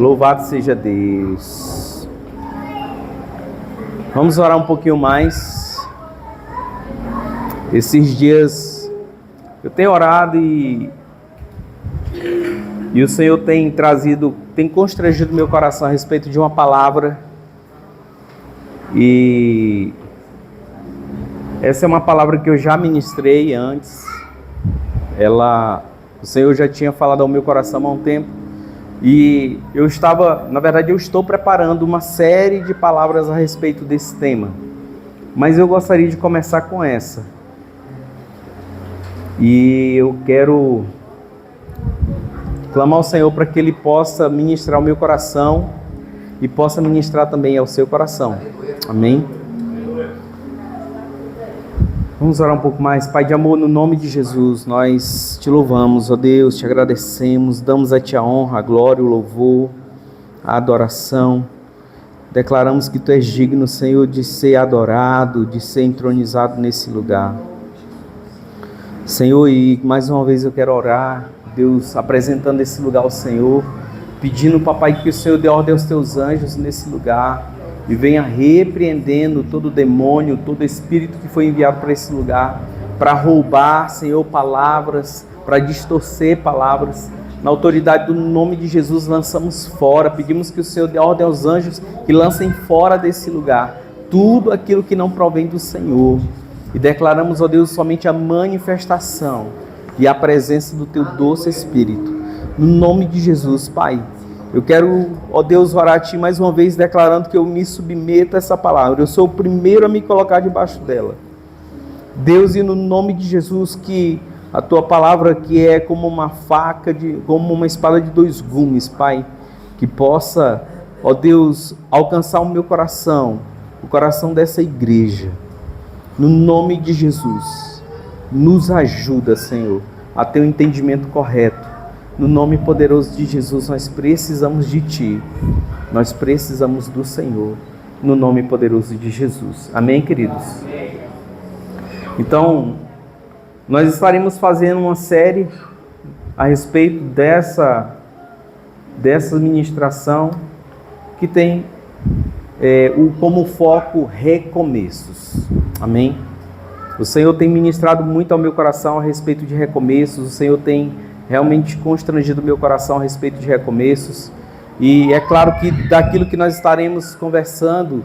Louvado seja Deus. Vamos orar um pouquinho mais. Esses dias eu tenho orado e o Senhor tem constrangido meu coração a respeito de uma palavra. E essa é uma palavra que eu já ministrei antes. O Senhor já tinha falado ao meu coração há um tempo. E eu estou preparando uma série de palavras a respeito desse tema. Mas eu gostaria de começar com essa. E eu quero clamar ao Senhor para que Ele possa ministrar ao meu coração e possa ministrar também ao seu coração. Amém? Vamos orar um pouco mais. Pai de amor, no nome de Jesus, nós te louvamos, ó Deus, te agradecemos, damos a Ti a honra, a glória, o louvor, a adoração. Declaramos que Tu és digno, Senhor, de ser adorado, de ser entronizado nesse lugar. Senhor, e mais uma vez eu quero orar, Deus, apresentando esse lugar ao Senhor, pedindo, Papai, que o Senhor dê ordem aos Teus anjos nesse lugar e venha repreendendo todo demônio, todo espírito que foi enviado para esse lugar, para roubar, Senhor, palavras, para distorcer palavras. Na autoridade do nome de Jesus, lançamos fora, pedimos que o Senhor dê ordem aos anjos que lancem fora desse lugar tudo aquilo que não provém do Senhor. E declaramos, ó Deus, somente a manifestação e a presença do Teu doce Espírito. No nome de Jesus, Pai, eu quero, ó Deus, orar a Ti mais uma vez, declarando que eu me submeto a essa palavra. Eu sou o primeiro a me colocar debaixo dela. Deus, e no nome de Jesus, que a Tua palavra, que é como uma faca, como uma espada de dois gumes, Pai, que possa, ó Deus, alcançar o meu coração, o coração dessa igreja. No nome de Jesus, nos ajuda, Senhor, a ter o entendimento correto. No nome poderoso de Jesus, nós precisamos de Ti. Nós precisamos do Senhor. No nome poderoso de Jesus. Amém, queridos? Então, nós estaremos fazendo uma série a respeito dessa ministração que tem como foco recomeços. Amém? O Senhor tem ministrado muito ao meu coração a respeito de recomeços. O Senhor tem realmente constrangido o meu coração a respeito de recomeços. E é claro que daquilo que nós estaremos conversando,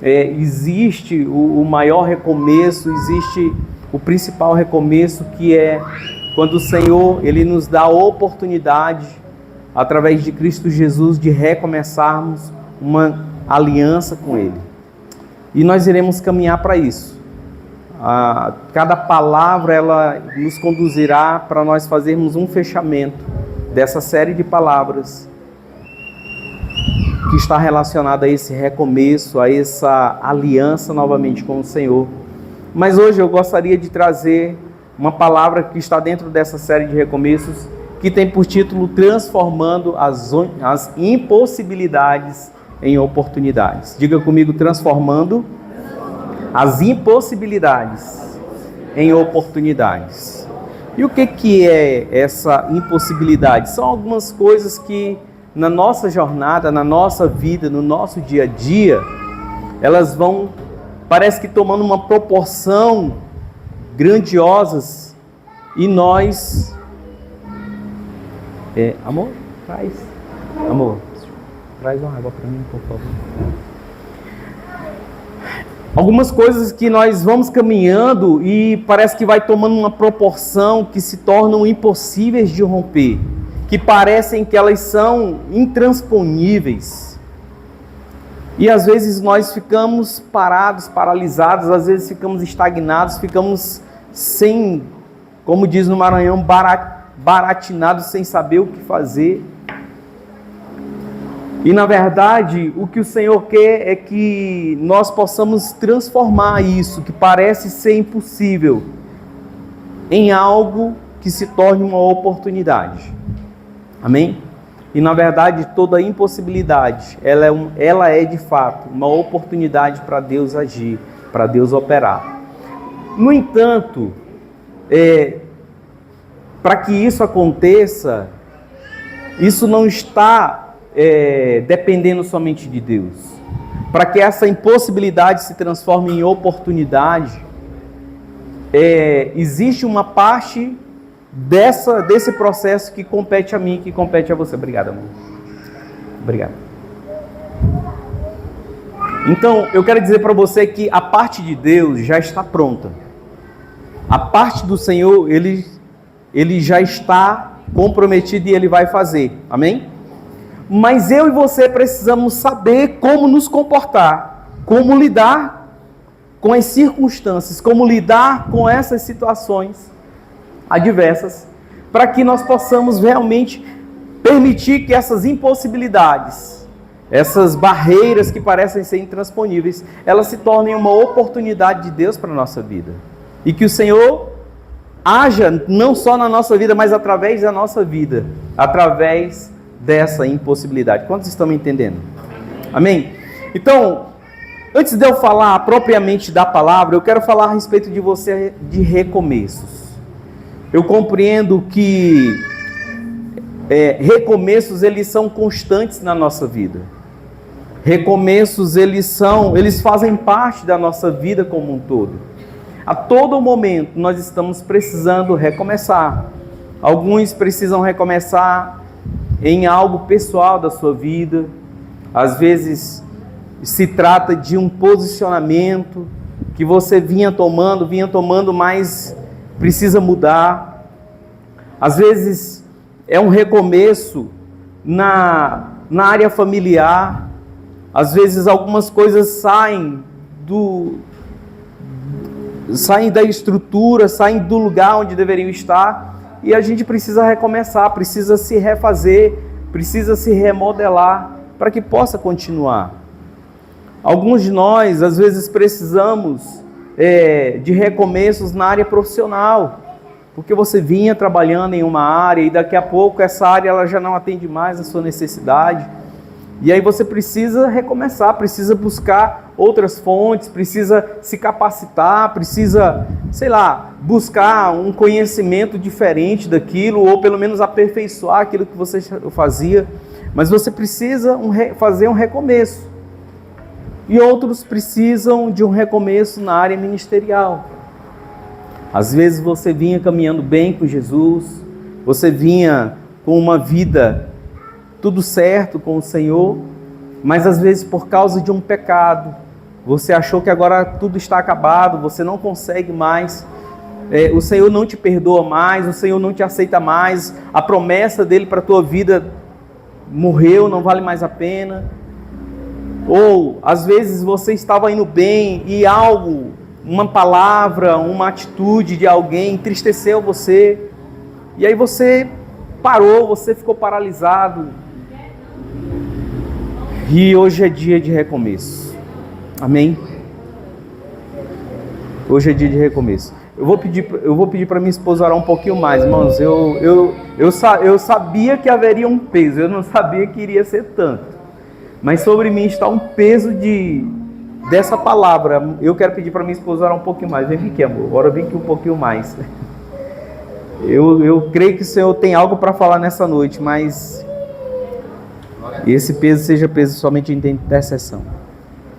existe o maior recomeço, existe o principal recomeço, que é quando o Senhor Ele nos dá a oportunidade, através de Cristo Jesus, de recomeçarmos uma aliança com Ele. E nós iremos caminhar para isso. Cada palavra ela nos conduzirá para nós fazermos um fechamento dessa série de palavras que está relacionada a esse recomeço, a essa aliança novamente com o Senhor. Mas hoje eu gostaria de trazer uma palavra que está dentro dessa série de recomeços, que tem por título Transformando as impossibilidades em oportunidades. Diga comigo, transformando as impossibilidades em oportunidades. E o que é essa impossibilidade? São algumas coisas que na nossa jornada, na nossa vida, no nosso dia a dia, elas vão, parece que tomando uma proporção grandiosas, e nós... Amor, traz uma água para mim, por favor. Algumas coisas que nós vamos caminhando e parece que vai tomando uma proporção que se tornam impossíveis de romper, que parecem que elas são intransponíveis. E às vezes nós ficamos parados, paralisados, às vezes ficamos estagnados, ficamos sem, como diz no Maranhão, baratinados, sem saber o que fazer. E na verdade, o que o Senhor quer é que nós possamos transformar isso, que parece ser impossível, em algo que se torne uma oportunidade. Amém? E na verdade, toda impossibilidade, ela é de fato uma oportunidade para Deus agir, para Deus operar. No entanto, para que isso aconteça, isso não está dependendo somente de Deus. Para que essa impossibilidade se transforme em oportunidade, existe uma parte desse processo que compete a mim, que compete a você. Obrigado, amor. Obrigado. Então, eu quero dizer para você que a parte de Deus já está pronta. A parte do Senhor, Ele já está comprometido e Ele vai fazer. Amém? Mas eu e você precisamos saber como nos comportar, como lidar com as circunstâncias, como lidar com essas situações adversas, para que nós possamos realmente permitir que essas impossibilidades, essas barreiras que parecem ser intransponíveis, elas se tornem uma oportunidade de Deus para a nossa vida. E que o Senhor haja não só na nossa vida, mas através da nossa vida, através dessa impossibilidade. Quantos estão me entendendo? Amém? Então, antes de eu falar propriamente da palavra, eu quero falar a respeito de você de recomeços. Eu compreendo que recomeços, eles são constantes na nossa vida. Recomeços, eles fazem parte da nossa vida como um todo. A todo momento nós estamos precisando recomeçar. Alguns precisam recomeçar em algo pessoal da sua vida. Às vezes se trata de um posicionamento que você vinha tomando, mas precisa mudar. Às vezes é um recomeço na área familiar. Às vezes algumas coisas saem da estrutura, saem do lugar onde deveriam estar, e a gente precisa recomeçar, precisa se refazer, precisa se remodelar para que possa continuar. Alguns de nós, às vezes, precisamos de recomeços na área profissional, porque você vinha trabalhando em uma área e daqui a pouco essa área ela já não atende mais a sua necessidade. E aí você precisa recomeçar, precisa buscar outras fontes, precisa se capacitar, precisa, buscar um conhecimento diferente daquilo, ou pelo menos aperfeiçoar aquilo que você fazia. Mas você precisa fazer um recomeço. E outros precisam de um recomeço na área ministerial. Às vezes você vinha caminhando bem com Jesus, você vinha com uma vida tudo certo com o Senhor, mas às vezes por causa de um pecado, você achou que agora tudo está acabado, você não consegue mais, o Senhor não te perdoa mais, o Senhor não te aceita mais, a promessa dele para a tua vida morreu, não vale mais a pena. Ou às vezes você estava indo bem e uma palavra, uma atitude de alguém entristeceu você, e aí você parou, você ficou paralisado. E hoje é dia de recomeço. Amém? Hoje é dia de recomeço. Eu vou pedir para minha esposa orar um pouquinho mais, irmãos. Eu sabia que haveria um peso, eu não sabia que iria ser tanto. Mas sobre mim está um peso dessa palavra. Eu quero pedir para minha esposa orar um pouquinho mais. Vem aqui, amor. Ora, vem aqui um pouquinho mais. Eu creio que o Senhor tem algo para falar nessa noite, mas esse peso seja peso somente de intercessão.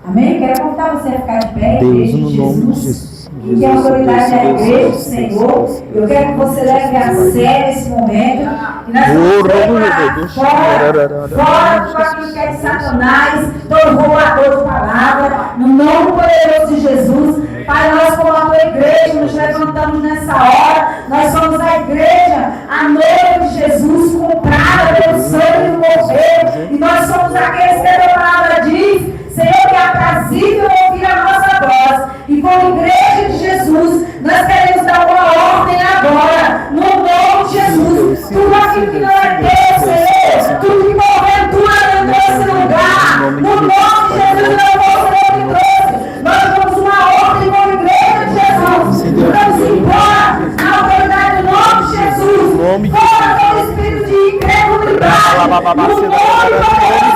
Amém? Quero convidar você a ficar de pé. Deus, no nome de Jesus. E que a autoridade da igreja do Senhor, eu quero que você leve a sério esse momento. E nós vamos fora com aquilo que é de Satanás, todo roubador de palavra, no nome poderoso de Jesus. Pai, nós como a tua igreja nos levantamos nessa hora. Nós somos a igreja, a noiva de Jesus, comprada pelo sangue do Cordeiro. E nós somos aqueles que a tua palavra diz, Senhor, que é aprazível ouvir a nossa voz. E como igreja de Jesus, nós queremos dar uma ordem agora, no nome de Jesus. Tudo aquilo que não é teu, Senhor, tudo que porventura não trouxe lugar, no nome de Jesus, não vou ser o que trouxe. Nós damos uma ordem como igreja de Jesus. Vamos embora na autoridade do nome de Jesus. Fora todo espírito de incredulidade, no nome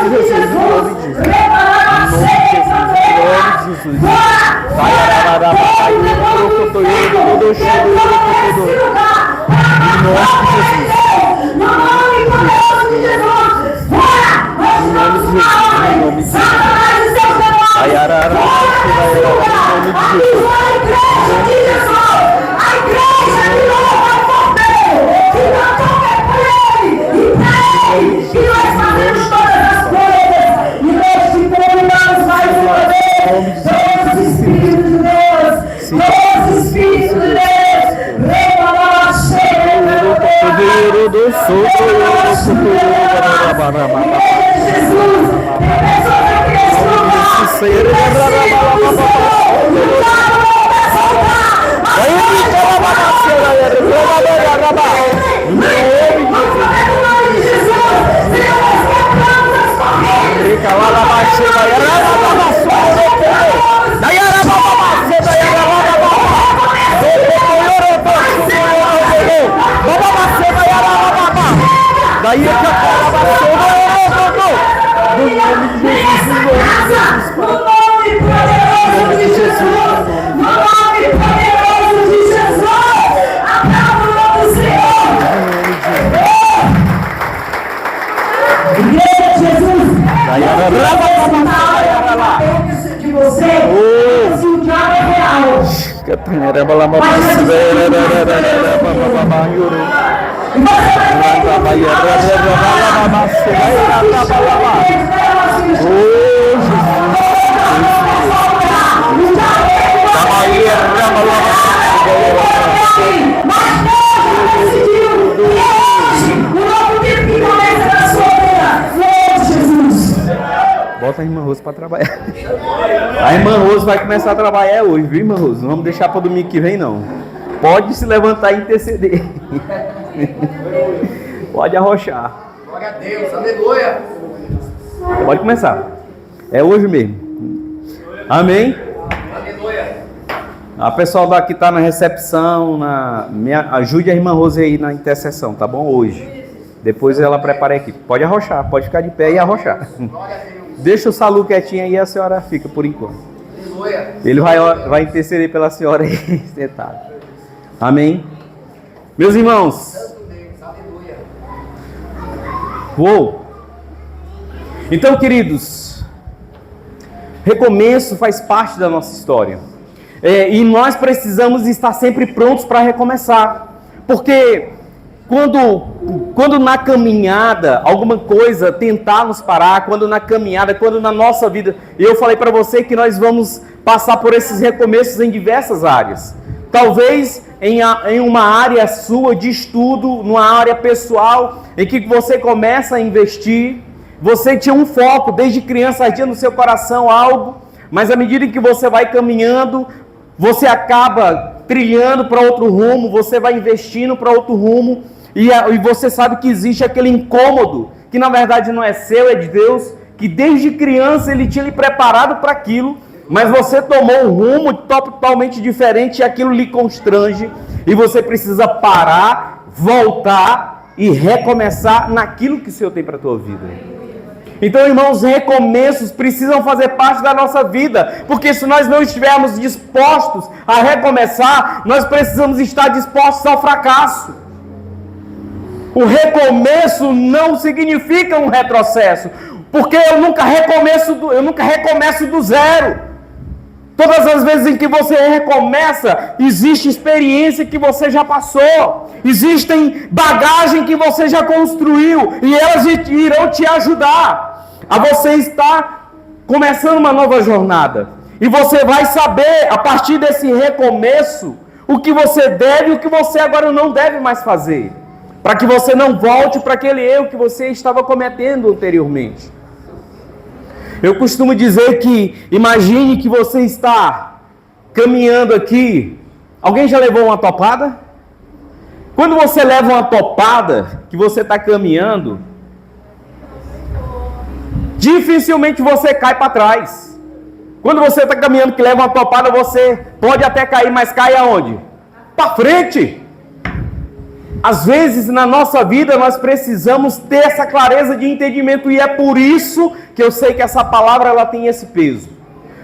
de Jesus. Preparar a ceia, Senhor. Fora! No nome poderoso de Jesus, fora! Satanás e seus demônios. A igreja de Jesus. A igreja que louva o Cordeiro. Que não toca por ele. E para ele. Que nós fazemos todas as coisas. E nós te terminamos mais uma vez. Todos os Espíritos de Deus. Todos os Espíritos de Deus. Daí é que a palavra no nome poderoso de Jesus, no nome poderoso de Jesus, aplauda o nome do Senhor. Igreja de Jesus, de você, se o diabo é real. Bota a irmã Rose para trabalhar. A irmã Rose vai começar a trabalhar hoje, viu, irmã Rose? Não vamos deixar para domingo que vem, não. Pode se levantar e interceder. Pode arrochar. Glória a Deus, aleluia. Pode começar. É hoje mesmo. Amém? Aleluia. A pessoal daqui está na recepção, ajude a irmã Rose aí na intercessão, tá bom? Hoje. Depois ela prepara a equipe. Pode arrochar, pode ficar de pé e arrochar. Deixa o Salu quietinho aí e a senhora fica por enquanto. Aleluia. Ele vai interceder pela senhora aí, sentado. Amém? Meus irmãos. Uou! Então, queridos, recomeço faz parte da nossa história. E nós precisamos estar sempre prontos para recomeçar. Porque quando na caminhada alguma coisa tentar nos parar, quando na nossa vida, eu falei para você que nós vamos passar por esses recomeços em diversas áreas. Talvez em uma área sua de estudo, numa área pessoal, em que você começa a investir, você tinha um foco, desde criança ardia no seu coração algo, mas à medida que você vai caminhando, você acaba trilhando para outro rumo, você vai investindo para outro rumo, e você sabe que existe aquele incômodo, que na verdade não é seu, é de Deus, que desde criança Ele tinha lhe preparado para aquilo, mas você tomou um rumo totalmente diferente e aquilo lhe constrange, e você precisa parar, voltar e recomeçar naquilo que o Senhor tem para a tua vida. Então, irmãos, recomeços precisam fazer parte da nossa vida, porque se nós não estivermos dispostos a recomeçar, nós precisamos estar dispostos ao fracasso. O recomeço não significa um retrocesso, porque eu nunca recomeço do zero. Todas as vezes em que você recomeça, existe experiência que você já passou, existem bagagem que você já construiu, e elas irão te ajudar a você estar começando uma nova jornada. E você vai saber, a partir desse recomeço, o que você deve e o que você agora não deve mais fazer, para que você não volte para aquele erro que você estava cometendo anteriormente. Eu costumo dizer que, imagine que você está caminhando aqui. Alguém já levou uma topada? Quando você leva uma topada, que você está caminhando, dificilmente você cai para trás. Quando você está caminhando que leva uma topada, você pode até cair, mas cai aonde? Para frente. Às vezes na nossa vida nós precisamos ter essa clareza de entendimento, e é por isso que eu sei que essa palavra ela tem esse peso.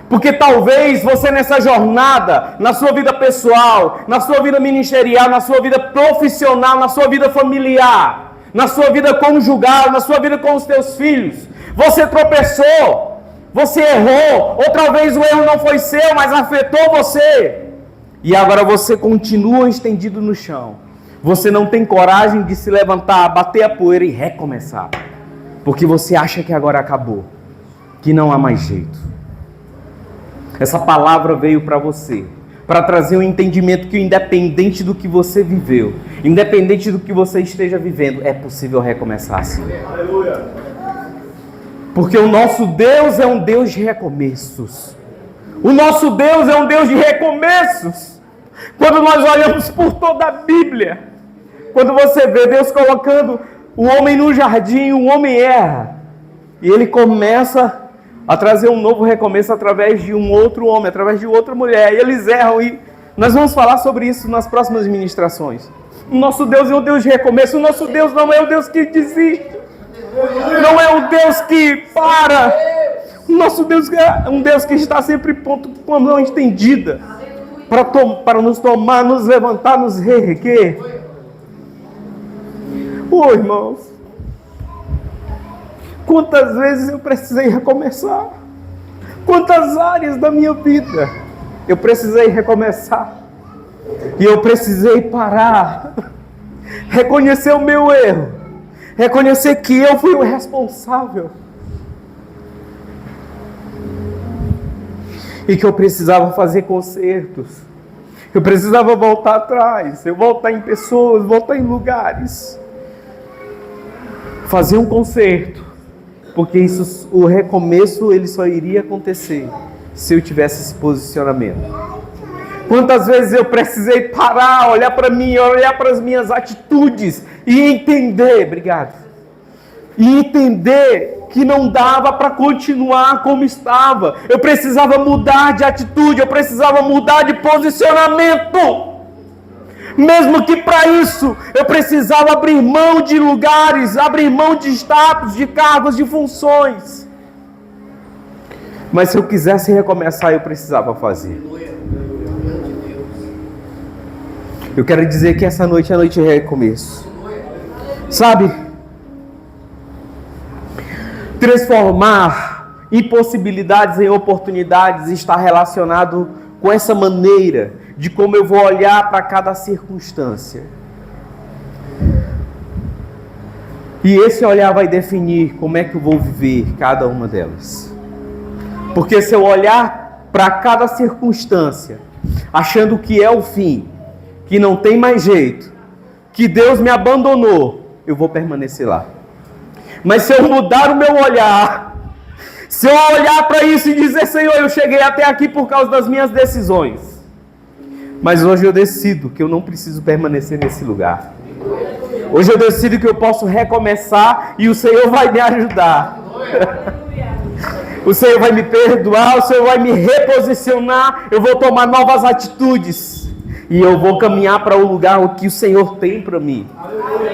Porque talvez você nessa jornada, na sua vida pessoal, na sua vida ministerial, na sua vida profissional, na sua vida familiar, na sua vida conjugal, na sua vida com os teus filhos, você tropeçou, Você errou, outra vez o erro não foi seu, mas afetou você. E agora você continua estendido no chão. Você não tem coragem de se levantar, bater a poeira e recomeçar. Porque você acha que agora acabou, que não há mais jeito. Essa palavra veio para você, para trazer um entendimento que independente do que você viveu, independente do que você esteja vivendo, é possível recomeçar sim. Aleluia. Porque o nosso Deus é um Deus de recomeços. O nosso Deus é um Deus de recomeços. Quando nós olhamos por toda a Bíblia, quando você vê Deus colocando o homem no jardim, o homem erra. E ele começa a trazer um novo recomeço através de um outro homem, através de outra mulher. E eles erram e nós vamos falar sobre isso nas próximas ministrações. O nosso Deus é um Deus de recomeço. O nosso Deus não é o Deus que desiste. Não é um Deus que para. O nosso Deus é um Deus que está sempre pronto com a mão estendida para nos tomar, nos levantar, nos reerguer. Irmãos, quantas vezes eu precisei recomeçar? Quantas áreas da minha vida eu precisei recomeçar? E eu precisei parar, reconhecer o meu erro, reconhecer que eu fui o responsável e que eu precisava fazer consertos, eu precisava voltar atrás, eu voltar em pessoas, voltar em lugares, fazer um conserto, porque isso, o recomeço ele só iria acontecer se eu tivesse esse posicionamento. Quantas vezes eu precisei parar, olhar para mim, olhar para as minhas atitudes e entender, e entender que não dava para continuar como estava. Eu precisava mudar de atitude, eu precisava mudar de posicionamento. Mesmo que para isso eu precisava abrir mão de lugares, abrir mão de status, de cargos, de funções. Mas se eu quisesse recomeçar, eu precisava fazer. Eu quero dizer que essa noite é a noite de recomeço. Sabe? Transformar impossibilidades em oportunidades está relacionado com essa maneira de como eu vou olhar para cada circunstância. E esse olhar vai definir como é que eu vou viver cada uma delas. Porque se eu olhar para cada circunstância, achando que é o fim, que não tem mais jeito, que Deus me abandonou, eu vou permanecer lá. Mas se eu mudar o meu olhar, se eu olhar para isso e dizer, Senhor, eu cheguei até aqui por causa das minhas decisões, mas hoje eu decido que eu não preciso permanecer nesse lugar. Hoje eu decido que eu posso recomeçar e o Senhor vai me ajudar. O Senhor vai me perdoar, o Senhor vai me reposicionar, eu vou tomar novas atitudes. E eu vou caminhar para o lugar que o Senhor tem para mim.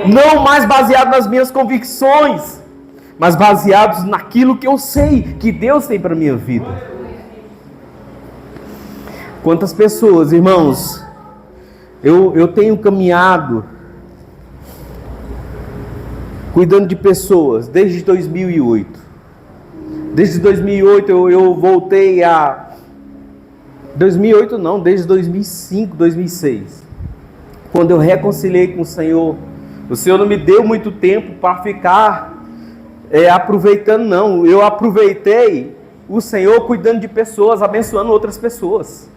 Não mais baseado nas minhas convicções, mas baseados naquilo que eu sei que Deus tem para a minha vida. Quantas pessoas, irmãos, eu tenho caminhado cuidando de pessoas desde 2008. Desde 2008 eu voltei a... 2008 não, desde 2005, 2006. Quando eu reconciliei com o Senhor não me deu muito tempo para ficar aproveitando, não. Eu aproveitei o Senhor cuidando de pessoas, abençoando outras pessoas.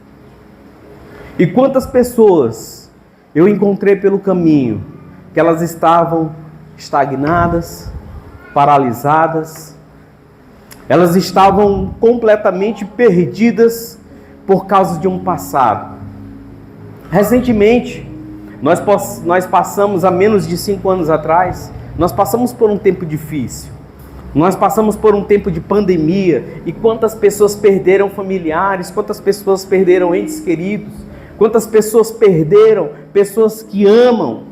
E quantas pessoas eu encontrei pelo caminho, que elas estavam estagnadas, paralisadas, elas estavam completamente perdidas por causa de um passado. Recentemente, nós passamos, há menos de 5 anos atrás, nós passamos por um tempo difícil. Nós passamos por um tempo de pandemia. E quantas pessoas perderam familiares, quantas pessoas perderam entes queridos, quantas pessoas perderam pessoas que amam.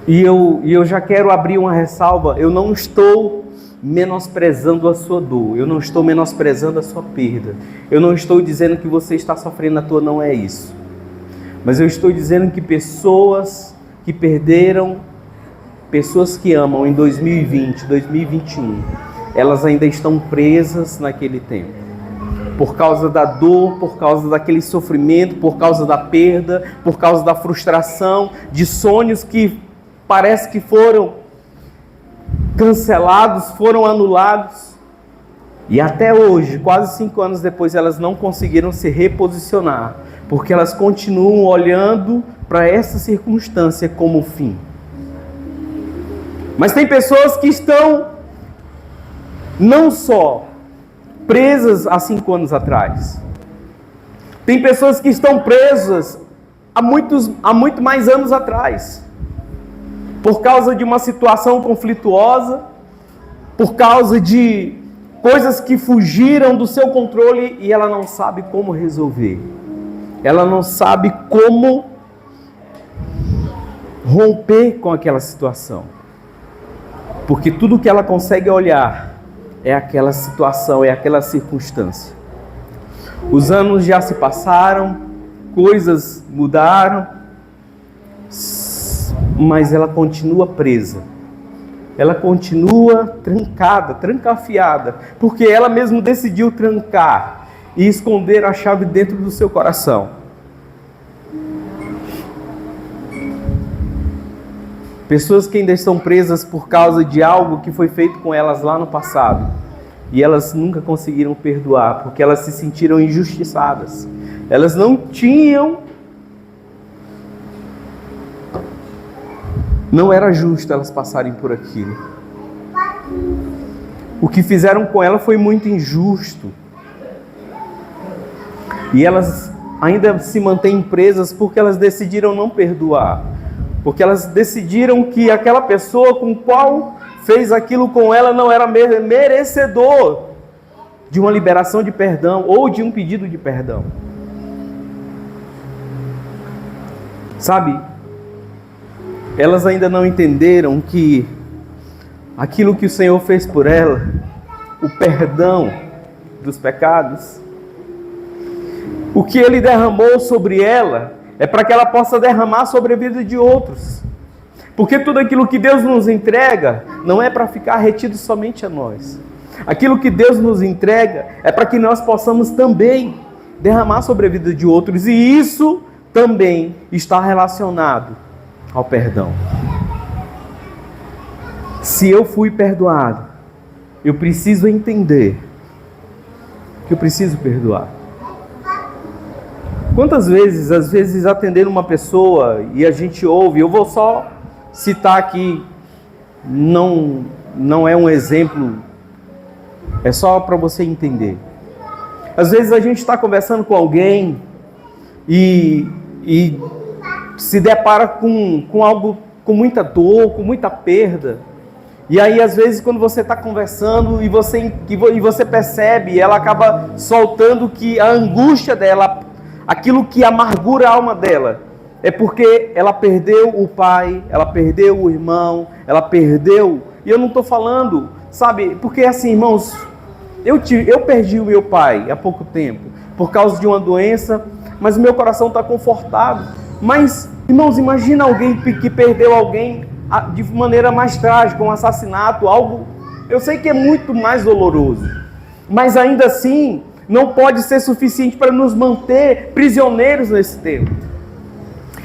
E eu já quero abrir uma ressalva. Eu não estou menosprezando a sua dor, eu não estou menosprezando a sua perda, eu não estou dizendo que você está sofrendo à toa, não é isso, mas eu estou dizendo que pessoas que perderam pessoas que amam em 2020, 2021, elas ainda estão presas naquele tempo. Por causa da dor, por causa daquele sofrimento, por causa da perda, por causa da frustração, de sonhos que parece que foram cancelados, foram anulados. E até hoje, quase 5 anos depois, elas não conseguiram se reposicionar, porque elas continuam olhando para essa circunstância como fim. Mas tem pessoas que estão não só presas há 5 anos atrás. Tem pessoas que estão presas há muito mais anos atrás. Por causa de uma situação conflituosa, por causa de coisas que fugiram do seu controle e ela não sabe como resolver. Ela não sabe como romper com aquela situação. Porque tudo que ela consegue olhar é aquela situação, é aquela circunstância. Os anos já se passaram, coisas mudaram, mas ela continua presa. Ela continua trancada, trancafiada, porque ela mesma decidiu trancar e esconder a chave dentro do seu coração. Pessoas que ainda estão presas por causa de algo que foi feito com elas lá no passado. E elas nunca conseguiram perdoar, porque elas se sentiram injustiçadas. Elas não tinham... Não era justo elas passarem por aquilo. O que fizeram com ela foi muito injusto. E elas ainda se mantêm presas porque elas decidiram não perdoar. Porque elas decidiram que aquela pessoa com qual fez aquilo com ela não era merecedor de uma liberação de perdão ou de um pedido de perdão. Sabe? Elas ainda não entenderam que aquilo que o Senhor fez por ela, o perdão dos pecados, o que Ele derramou sobre ela, é para que ela possa derramar sobre a vida de outros. Porque tudo aquilo que Deus nos entrega, não é para ficar retido somente a nós. Aquilo que Deus nos entrega, é para que nós possamos também derramar sobre a vida de outros. E isso também está relacionado ao perdão. Se eu fui perdoado, eu preciso entender que eu preciso perdoar. Quantas vezes, às vezes, atender uma pessoa e a gente ouve, eu vou só citar aqui, não é um exemplo, é só para você entender. Às vezes a gente está conversando com alguém e se depara com algo, com muita dor, com muita perda. E aí, às vezes, quando você está conversando e você percebe, ela acaba soltando que a angústia dela, aquilo que amargura a alma dela, é porque ela perdeu o pai, ela perdeu o irmão, ela perdeu... E eu não estou falando, sabe, porque assim, irmãos, eu perdi o meu pai há pouco tempo, por causa de uma doença, mas o meu coração está confortado. Mas, irmãos, imagina alguém que perdeu alguém de maneira mais trágica, um assassinato, algo, eu sei que é muito mais doloroso, mas ainda assim, não pode ser suficiente para nos manter prisioneiros nesse tempo.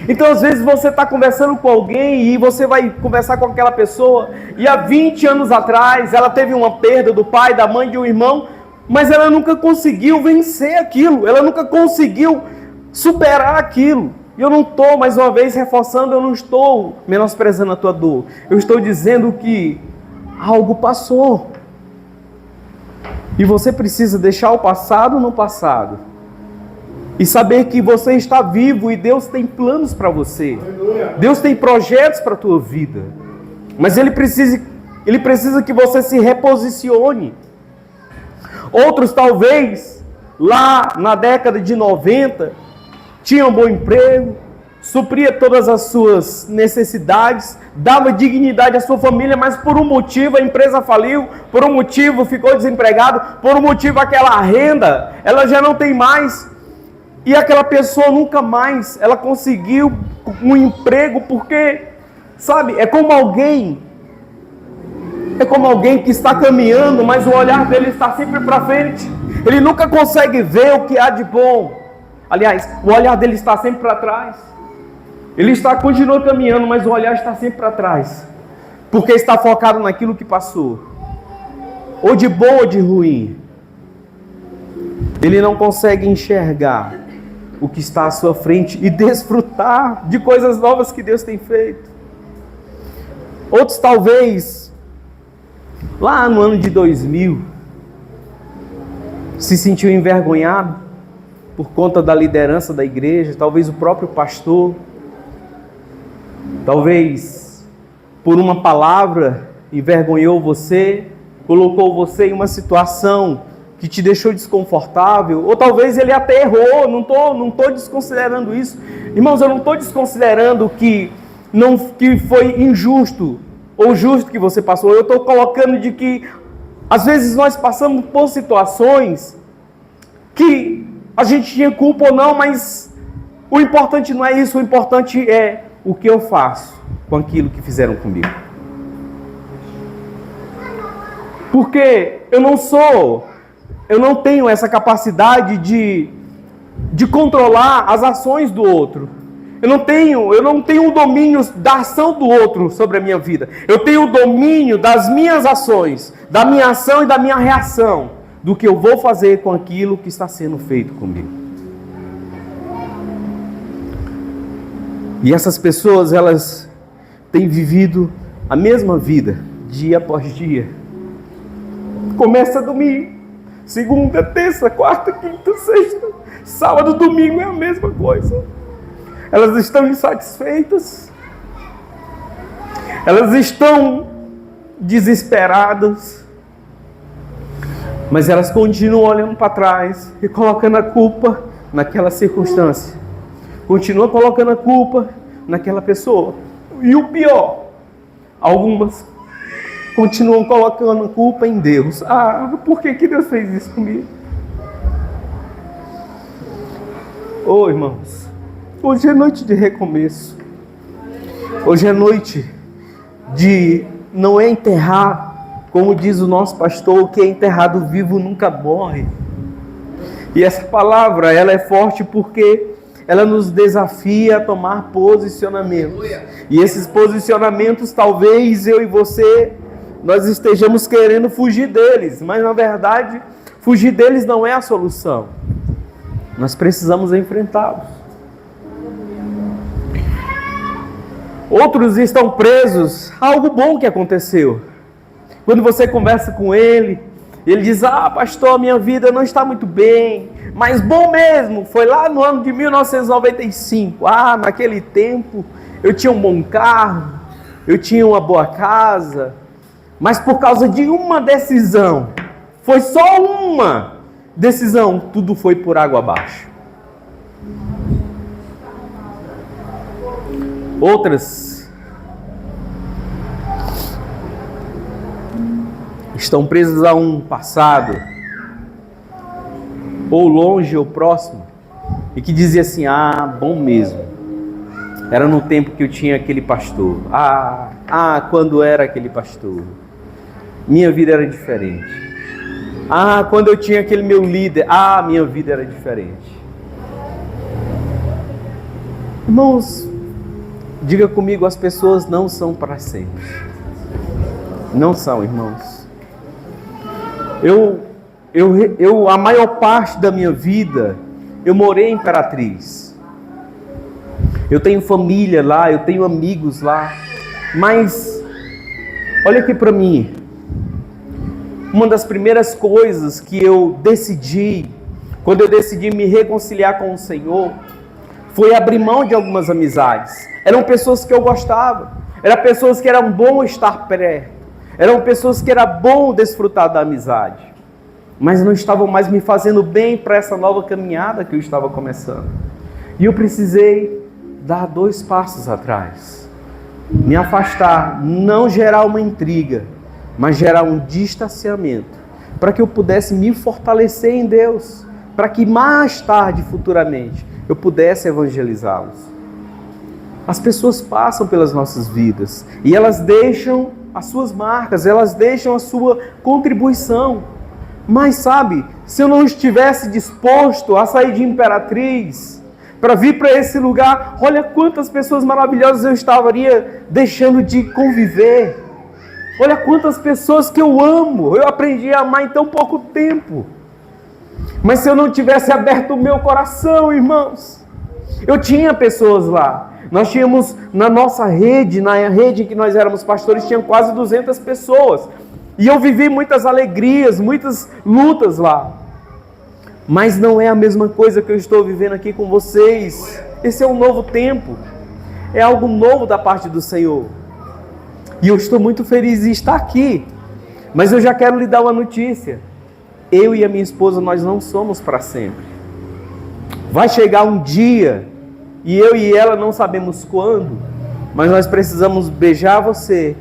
Então, às vezes, você está conversando com alguém e você vai conversar com aquela pessoa e há 20 anos atrás ela teve uma perda do pai, da mãe, de um irmão, mas ela nunca conseguiu vencer aquilo, ela nunca conseguiu superar aquilo. E eu não estou, mais uma vez, reforçando, eu não estou menosprezando a tua dor. Eu estou dizendo que algo passou. E você precisa deixar o passado no passado. E saber que você está vivo e Deus tem planos para você. Deus tem projetos para a tua vida. Mas Ele precisa que você se reposicione. Outros talvez, lá na década de 90, tinham um bom emprego, supria todas as suas necessidades, dava dignidade à sua família, mas por um motivo a empresa faliu, por um motivo ficou desempregado, por um motivo aquela renda, ela já não tem mais. E aquela pessoa nunca mais, ela conseguiu um emprego porque Sabe, é como alguém que está caminhando, mas o olhar dele está sempre para frente. Ele nunca consegue ver o que há de bom. Aliás, o olhar dele está sempre para trás. Ele continua caminhando, mas o olhar está sempre para trás. Porque está focado naquilo que passou. Ou de bom ou de ruim. Ele não consegue enxergar o que está à sua frente e desfrutar de coisas novas que Deus tem feito. Outros talvez, lá no ano de 2000, se sentiu envergonhado por conta da liderança da igreja, talvez o próprio pastor, talvez por uma palavra envergonhou você, colocou você em uma situação que te deixou desconfortável, ou talvez ele até errou. Não estou desconsiderando isso. Irmãos, eu não estou desconsiderando que foi injusto ou justo que você passou. Eu estou colocando de que às vezes nós passamos por situações que a gente tinha culpa ou não, mas o importante não é isso, o importante é o que eu faço com aquilo que fizeram comigo. Porque eu não tenho essa capacidade de controlar as ações do outro. Eu não tenho o domínio da ação do outro sobre a minha vida. Eu tenho o domínio das minhas ações, da minha ação e da minha reação, do que eu vou fazer com aquilo que está sendo feito comigo. E essas pessoas, elas têm vivido a mesma vida, dia após dia. Começa domingo, segunda, terça, quarta, quinta, sexta, sábado, domingo é a mesma coisa. Elas estão insatisfeitas, elas estão desesperadas, mas elas continuam olhando para trás e colocando a culpa naquela circunstância, continuam colocando a culpa naquela pessoa. E o pior, algumas continuam colocando a culpa em Deus. Por que Deus fez isso comigo? Irmãos, hoje é noite de recomeço. Hoje é noite de não é enterrar, como diz o nosso pastor, o que é enterrado vivo nunca morre. E essa palavra, ela é forte porque ela nos desafia a tomar posicionamentos. E esses posicionamentos, talvez eu e você, nós estejamos querendo fugir deles, mas na verdade, fugir deles não é a solução. Nós precisamos enfrentá-los. Outros estão presos a algo bom que aconteceu. Quando você conversa com ele diz: pastor, minha vida não está muito bem, mas bom mesmo foi lá no ano de 1995. Naquele tempo eu tinha um bom carro, eu tinha uma boa casa, mas por causa de uma decisão, foi só uma decisão, tudo foi por água abaixo. Outras estão presas a um passado, ou longe ou próximo, e que dizia assim: bom mesmo, era no tempo que eu tinha aquele pastor, quando era aquele pastor, minha vida era diferente, quando eu tinha aquele meu líder, minha vida era diferente. Irmãos, diga comigo, as pessoas não são para sempre. Não são, irmãos. A maior parte da minha vida, eu morei em Imperatriz. Eu tenho família lá, eu tenho amigos lá. Mas, olha aqui para mim. Uma das primeiras coisas que eu decidi, quando eu decidi me reconciliar com o Senhor, foi abrir mão de algumas amizades. Eram pessoas que eu gostava, eram pessoas que eram bom estar perto, eram pessoas que era bom desfrutar da amizade, mas não estavam mais me fazendo bem para essa nova caminhada que eu estava começando. E eu precisei dar 2 passos atrás, me afastar, não gerar uma intriga, mas gerar um distanciamento, para que eu pudesse me fortalecer em Deus, para que mais tarde, futuramente, eu pudesse evangelizá-los. As pessoas passam pelas nossas vidas e elas deixam as suas marcas, elas deixam a sua contribuição. Mas sabe, se eu não estivesse disposto a sair de Imperatriz para vir para esse lugar, olha quantas pessoas maravilhosas eu estaria deixando de conviver. Olha quantas pessoas que eu amo, eu aprendi a amar em tão pouco tempo. Mas se eu não tivesse aberto o meu coração, irmãos, eu tinha pessoas lá. Nós tínhamos na nossa rede, na rede que nós éramos pastores, tinha quase 200 pessoas. E eu vivi muitas alegrias, muitas lutas lá. Mas não é a mesma coisa que eu estou vivendo aqui com vocês. Esse é um novo tempo. É algo novo da parte do Senhor. E eu estou muito feliz de estar aqui. Mas eu já quero lhe dar uma notícia. Eu e a minha esposa, nós não somos para sempre. Vai chegar um dia, e eu e ela não sabemos quando, mas nós precisamos beijar você,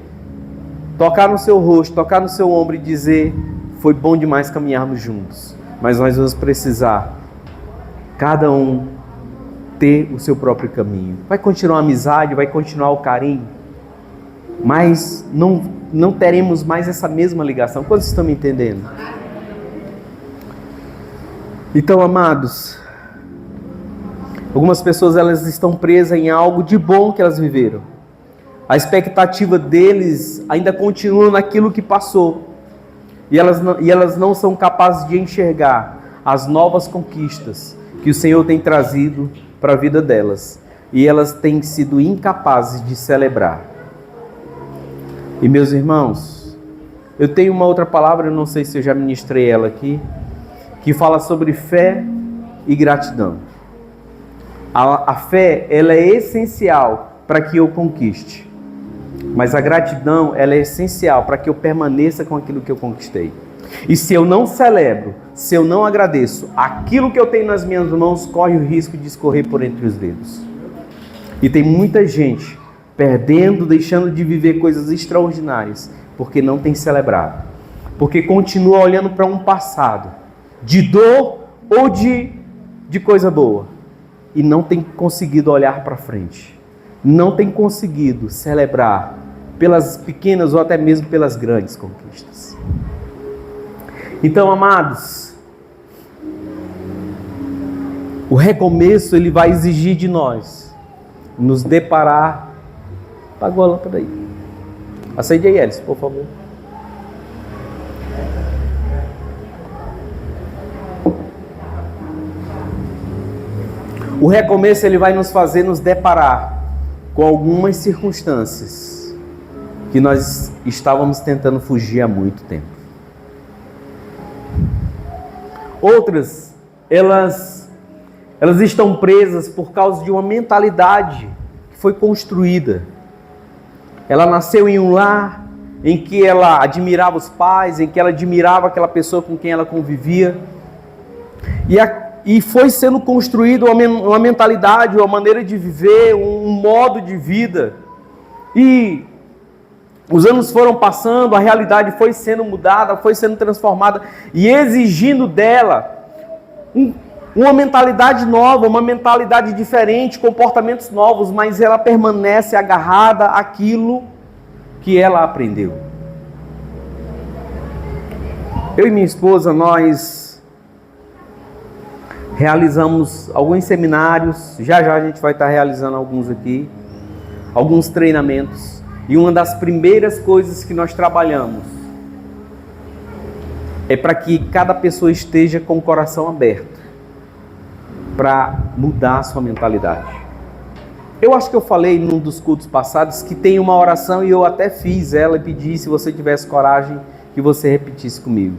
tocar no seu rosto, tocar no seu ombro e dizer: foi bom demais caminharmos juntos. Mas nós vamos precisar, cada um, ter o seu próprio caminho. Vai continuar a amizade, vai continuar o carinho, mas não teremos mais essa mesma ligação. Quantos estão me entendendo? Então, amados, algumas pessoas elas estão presas em algo de bom que elas viveram. A expectativa deles ainda continua naquilo que passou. E elas não são capazes de enxergar as novas conquistas que o Senhor tem trazido para a vida delas. E elas têm sido incapazes de celebrar. E meus irmãos, eu tenho uma outra palavra, eu não sei se eu já ministrei ela aqui, que fala sobre fé e gratidão. A fé, ela é essencial para que eu conquiste. Mas a gratidão, ela é essencial para que eu permaneça com aquilo que eu conquistei. E se eu não celebro, se eu não agradeço, aquilo que eu tenho nas minhas mãos corre o risco de escorrer por entre os dedos. E tem muita gente perdendo, deixando de viver coisas extraordinárias, porque não tem celebrado. Porque continua olhando para um passado de dor ou de coisa boa. E não tem conseguido olhar para frente. Não tem conseguido celebrar pelas pequenas ou até mesmo pelas grandes conquistas. Então, amados, o recomeço ele vai exigir de nós nos deparar. Apagou a lâmpada aí. Acende aí, Elis, por favor. O recomeço ele vai nos fazer nos deparar com algumas circunstâncias que nós estávamos tentando fugir há muito tempo. Outras, elas estão presas por causa de uma mentalidade que foi construída. Ela nasceu em um lar em que ela admirava os pais, em que ela admirava aquela pessoa com quem ela convivia. E foi sendo construída uma mentalidade, uma maneira de viver, um modo de vida. E os anos foram passando, a realidade foi sendo mudada, foi sendo transformada e exigindo dela uma mentalidade nova, uma mentalidade diferente, comportamentos novos, mas ela permanece agarrada àquilo que ela aprendeu. Eu e minha esposa, nós realizamos alguns seminários, já a gente vai estar realizando alguns aqui, alguns treinamentos, e uma das primeiras coisas que nós trabalhamos é para que cada pessoa esteja com o coração aberto para mudar a sua mentalidade. Eu acho que eu falei num dos cultos passados que tem uma oração e eu até fiz ela e pedi, se você tivesse coragem, que você repetisse comigo.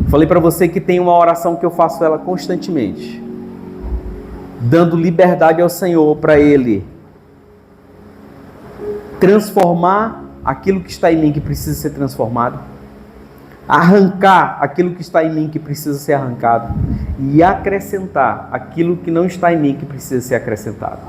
Falei para você que tem uma oração que eu faço ela constantemente, dando liberdade ao Senhor para Ele transformar aquilo que está em mim que precisa ser transformado, arrancar aquilo que está em mim que precisa ser arrancado e acrescentar aquilo que não está em mim que precisa ser acrescentado.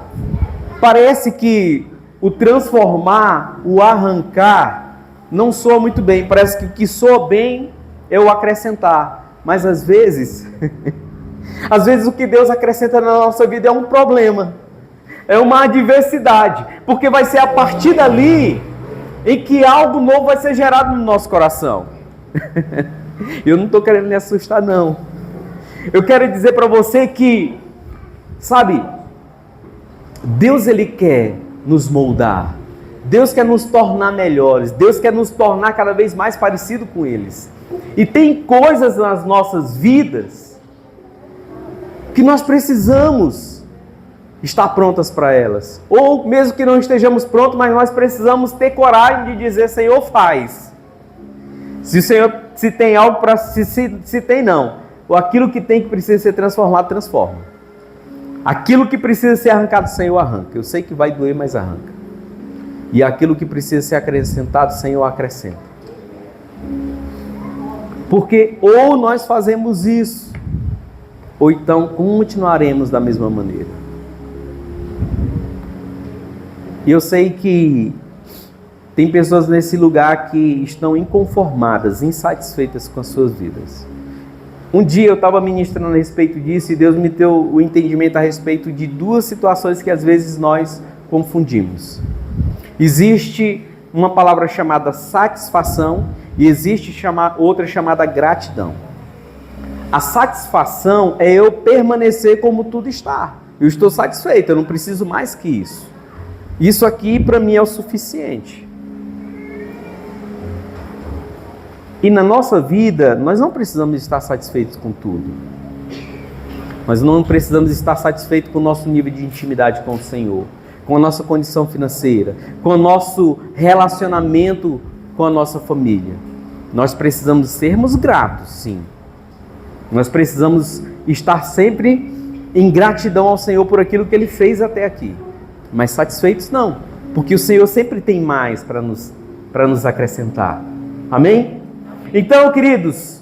Parece que o transformar, o arrancar, não soa muito bem. Parece que o que soa bem é o acrescentar. Mas às vezes o que Deus acrescenta na nossa vida é um problema. É uma adversidade, porque vai ser a partir dali em que algo novo vai ser gerado no nosso coração. Eu não estou querendo lhe assustar, não. Eu quero dizer para você que, sabe, Deus ele quer nos moldar. Deus quer nos tornar melhores. Deus quer nos tornar cada vez mais parecido com eles. E tem coisas nas nossas vidas que nós precisamos estar prontas para elas. Ou mesmo que não estejamos prontos, mas nós precisamos ter coragem de dizer: Senhor, faz. Se tem algo para... Se tem, não. Ou aquilo que tem que precisa ser transformado, transforma. Aquilo que precisa ser arrancado, Senhor, arranca. Eu sei que vai doer, mas arranca. E aquilo que precisa ser acrescentado, Senhor, acrescenta. Porque ou nós fazemos isso, ou então continuaremos da mesma maneira. E eu sei que tem pessoas nesse lugar que estão inconformadas, insatisfeitas com as suas vidas. Um dia eu estava ministrando a respeito disso e Deus me deu o entendimento a respeito de duas situações que às vezes nós confundimos. Existe uma palavra chamada satisfação e existe outra chamada gratidão. A satisfação é eu permanecer como tudo está. Eu estou satisfeito, eu não preciso mais que isso. Isso aqui para mim é o suficiente. E na nossa vida, nós não precisamos estar satisfeitos com tudo. Nós não precisamos estar satisfeitos com o nosso nível de intimidade com o Senhor, com a nossa condição financeira, com o nosso relacionamento com a nossa família. Nós precisamos sermos gratos, sim. Nós precisamos estar sempre em gratidão ao Senhor por aquilo que Ele fez até aqui. Mas satisfeitos não, porque o Senhor sempre tem mais para nos acrescentar. Amém? Então, queridos,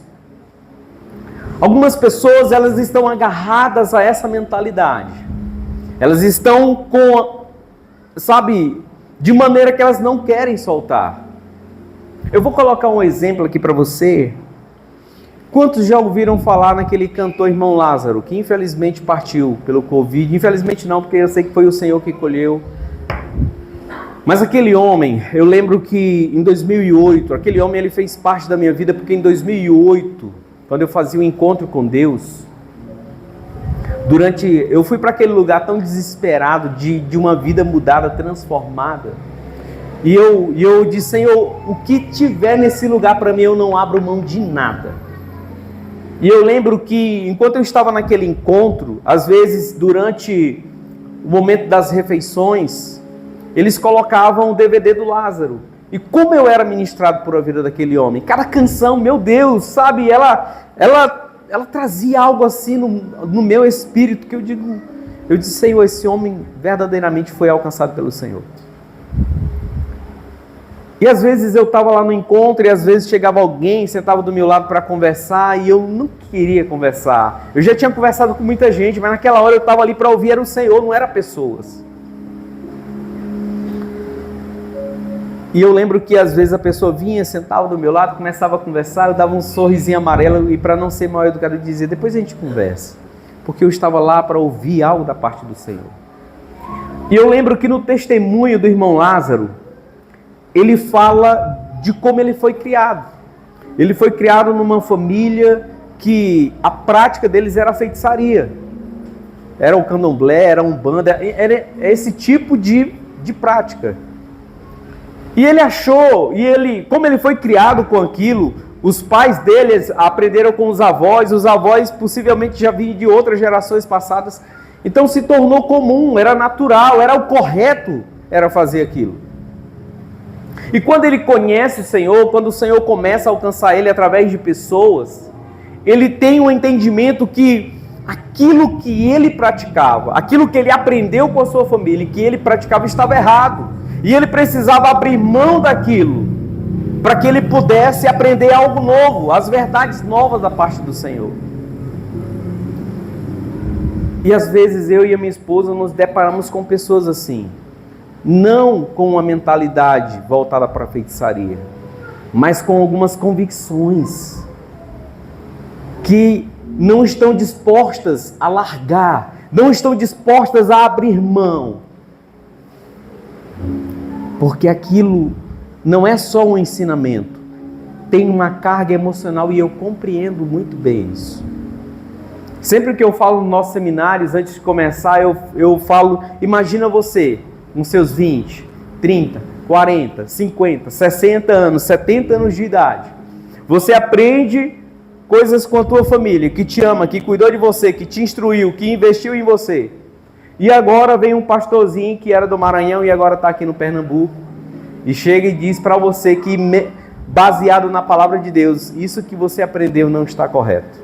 algumas pessoas elas estão agarradas a essa mentalidade. Elas estão de maneira que elas não querem soltar. Eu vou colocar um exemplo aqui para você. Quantos já ouviram falar naquele cantor irmão Lázaro, que infelizmente partiu pelo Covid? Infelizmente não, porque eu sei que foi o Senhor que colheu. Mas aquele homem, eu lembro que em 2008, aquele homem ele fez parte da minha vida, porque em 2008, quando eu fazia o encontro com Deus, eu fui para aquele lugar tão desesperado de uma vida mudada, transformada. E eu disse: Senhor, o que tiver nesse lugar para mim, eu não abro mão de nada. E eu lembro que enquanto eu estava naquele encontro, às vezes durante o momento das refeições, eles colocavam o DVD do Lázaro. E como eu era ministrado por a vida daquele homem. Cada canção, meu Deus, sabe? Ela trazia algo assim no meu espírito que eu disse: Senhor, esse homem verdadeiramente foi alcançado pelo Senhor. E às vezes eu estava lá no encontro e às vezes chegava alguém, sentava do meu lado para conversar e eu não queria conversar. Eu já tinha conversado com muita gente, mas naquela hora eu estava ali para ouvir, era o Senhor, não era pessoas. E eu lembro que às vezes a pessoa vinha, sentava do meu lado, começava a conversar, eu dava um sorrisinho amarelo e para não ser mal educado eu dizia: depois a gente conversa. Porque eu estava lá para ouvir algo da parte do Senhor. E eu lembro que no testemunho do irmão Lázaro, ele fala de como ele foi criado. Ele foi criado numa família que a prática deles era a feitiçaria. Era o candomblé, era a umbanda, era esse tipo de prática. E ele achou, como ele foi criado com aquilo, os pais deles aprenderam com os avós possivelmente já vinham de outras gerações passadas, então se tornou comum, era natural, era o correto, era fazer aquilo. E quando ele conhece o Senhor, quando o Senhor começa a alcançar ele através de pessoas, ele tem um entendimento que aquilo que ele praticava, aquilo que ele aprendeu com a sua família, que ele praticava estava errado. E ele precisava abrir mão daquilo, para que ele pudesse aprender algo novo, as verdades novas da parte do Senhor. E às vezes eu e a minha esposa nos deparamos com pessoas assim, não com uma mentalidade voltada para a feitiçaria, mas com algumas convicções, que não estão dispostas a largar, não estão dispostas a abrir mão Porque aquilo não é só um ensinamento, tem uma carga emocional e eu compreendo muito bem isso. Sempre que eu falo nos nossos seminários, antes de começar, eu falo, imagina você, com seus 20, 30, 40, 50, 60 anos, 70 anos de idade. Você aprende coisas com a tua família, que te ama, que cuidou de você, que te instruiu, que investiu em você. E agora vem um pastorzinho que era do Maranhão e agora está aqui no Pernambuco, e chega e diz para você que, baseado na palavra de Deus, isso que você aprendeu não está correto.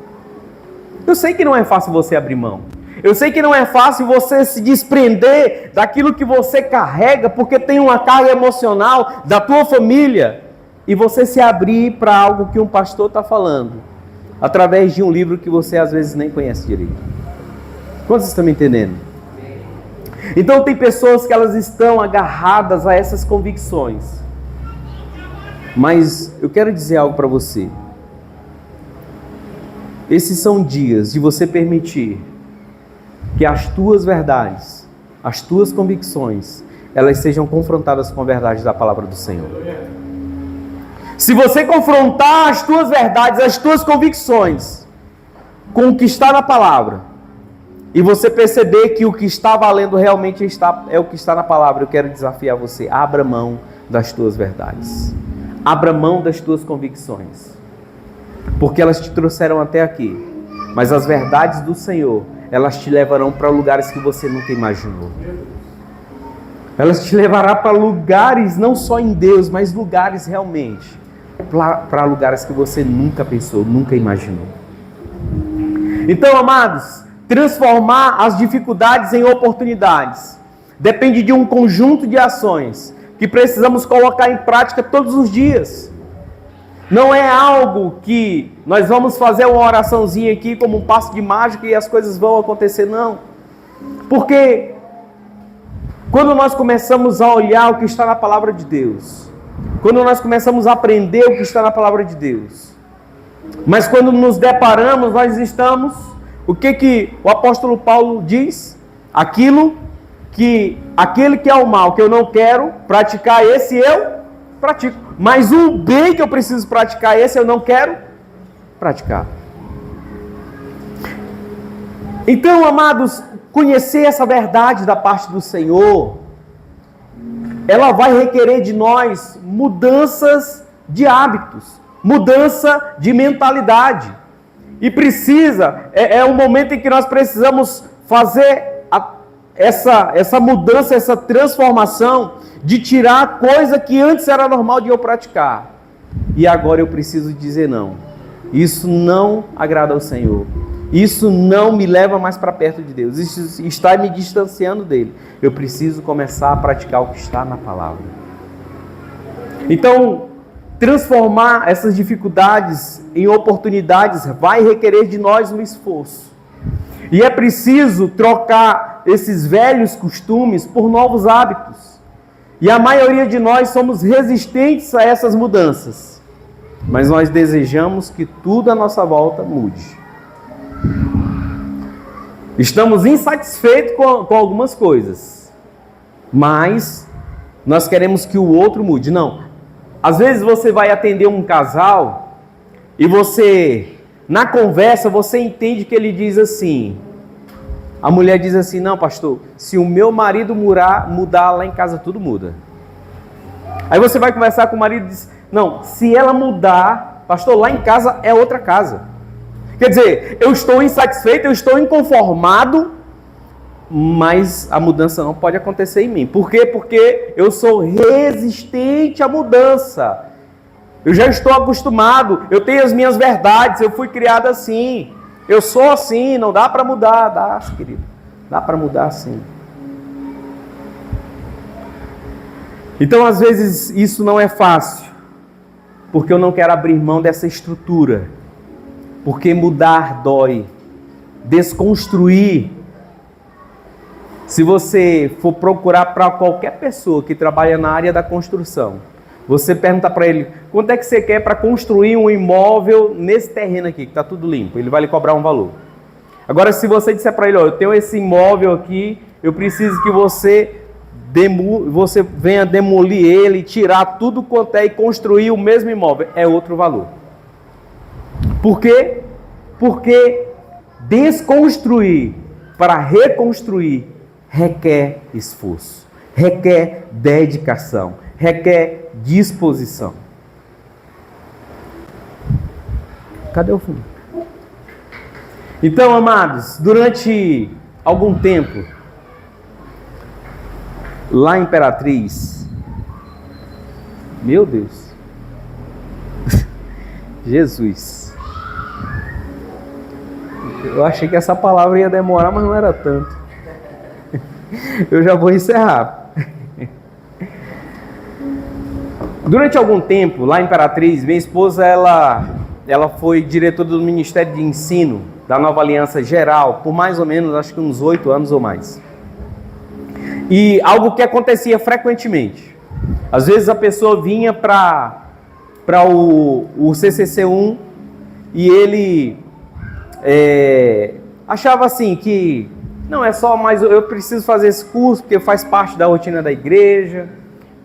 Eu sei que não é fácil você abrir mão. Eu sei que não é fácil você se desprender daquilo que você carrega, porque tem uma carga emocional da tua família, e você se abrir para algo que um pastor está falando, através de um livro que você às vezes nem conhece direito. Quantos estão me entendendo? Então tem pessoas que elas estão agarradas a essas convicções. Mas eu quero dizer algo para você. Esses são dias de você permitir que as tuas verdades, as tuas convicções, elas sejam confrontadas com a verdade da palavra do Senhor. Se você confrontar as tuas verdades, as tuas convicções com o que está na palavra, e você perceber que o que está valendo realmente é o que está na palavra, eu quero desafiar você, abra mão das tuas verdades. Abra mão das tuas convicções. Porque elas te trouxeram até aqui. Mas as verdades do Senhor, elas te levarão para lugares que você nunca imaginou. Elas te levarão para lugares, não só em Deus, mas lugares realmente. Para lugares que você nunca pensou, nunca imaginou. Então, amados, transformar as dificuldades em oportunidades depende de um conjunto de ações que precisamos colocar em prática todos os dias. Não é algo que nós vamos fazer uma oraçãozinha aqui como um passo de mágica e as coisas vão acontecer, não. Porque quando nós começamos a olhar o que está na palavra de Deus, quando nós começamos a aprender o que está na palavra de Deus, mas quando nos deparamos, nós estamos, o que o apóstolo Paulo diz? Aquele que é o mal que eu não quero praticar, esse eu pratico. Mas o bem que eu preciso praticar, esse eu não quero praticar. Então, amados, conhecer essa verdade da parte do Senhor, ela vai requerer de nós mudanças de hábitos, mudança de mentalidade. E é um momento em que nós precisamos fazer essa mudança, essa transformação, de tirar coisa que antes era normal de eu praticar. E agora eu preciso dizer não. Isso não agrada ao Senhor. Isso não me leva mais para perto de Deus. Isso está me distanciando dele. Eu preciso começar a praticar o que está na palavra. Então, transformar essas dificuldades em oportunidades vai requerer de nós um esforço. E é preciso trocar esses velhos costumes por novos hábitos. E a maioria de nós somos resistentes a essas mudanças. Mas nós desejamos que tudo à nossa volta mude. Estamos insatisfeitos com algumas coisas. Mas nós queremos que o outro mude. Não. Às vezes você vai atender um casal e você, na conversa, você entende que ele diz assim... A mulher diz assim, não, pastor, se o meu marido mudar lá em casa, tudo muda. Aí você vai conversar com o marido e diz, não, se ela mudar, pastor, lá em casa é outra casa. Quer dizer, eu estou insatisfeito, eu estou inconformado, mas a mudança não pode acontecer em mim. Por quê? Porque eu sou resistente à mudança. Eu já estou acostumado, eu tenho as minhas verdades, eu fui criado assim. Eu sou assim, não dá para mudar. Dá, querido. Dá para mudar sim. Então, às vezes, isso não é fácil. Porque eu não quero abrir mão dessa estrutura. Porque mudar dói. Desconstruir. Se você for procurar para qualquer pessoa que trabalha na área da construção, você pergunta para ele, quanto é que você quer para construir um imóvel nesse terreno aqui, que está tudo limpo? Ele vai lhe cobrar um valor. Agora, se você disser para ele, eu tenho esse imóvel aqui, eu preciso que você você venha demolir ele, tirar tudo quanto é e construir o mesmo imóvel, é outro valor. Por quê? Porque desconstruir para reconstruir requer esforço, requer dedicação, requer disposição. Cadê o fundo? Então, amados, durante algum tempo, lá em Imperatriz, meu Deus, Jesus, eu achei que essa palavra ia demorar, mas não era tanto. Eu já vou encerrar. Durante algum tempo, lá em Imperatriz, minha esposa, ela foi diretora do Ministério de Ensino da Nova Aliança Geral, por mais ou menos, acho que uns 8 anos ou mais. E algo que acontecia frequentemente. Às vezes a pessoa vinha para o CCC1 e ele achava assim que não é só mais eu preciso fazer esse curso porque faz parte da rotina da igreja,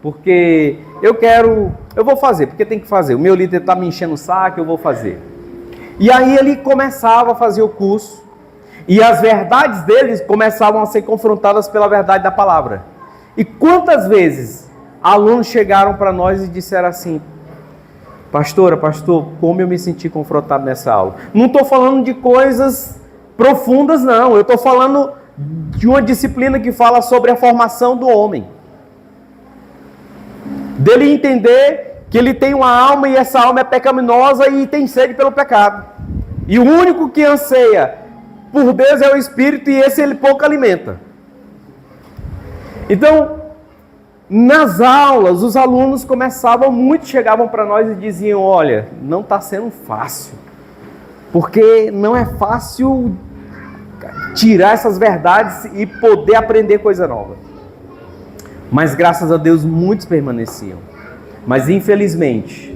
porque eu vou fazer, porque tem que fazer. O meu líder está me enchendo o saco, eu vou fazer. E aí ele começava a fazer o curso e as verdades deles começavam a ser confrontadas pela verdade da palavra. E quantas vezes alunos chegaram para nós e disseram assim: pastor, como eu me senti confrontado nessa aula. Não estou falando de coisas profundas, não. Eu estou falando de uma disciplina que fala sobre a formação do homem. Dele entender que ele tem uma alma e essa alma é pecaminosa e tem sede pelo pecado. E o único que anseia por Deus é o Espírito, e esse ele pouco alimenta. Então, nas aulas, os alunos muitos chegavam para nós e diziam: olha, não está sendo fácil, porque não é fácil tirar essas verdades e poder aprender coisa nova. Mas graças a Deus muitos permaneciam. Mas infelizmente,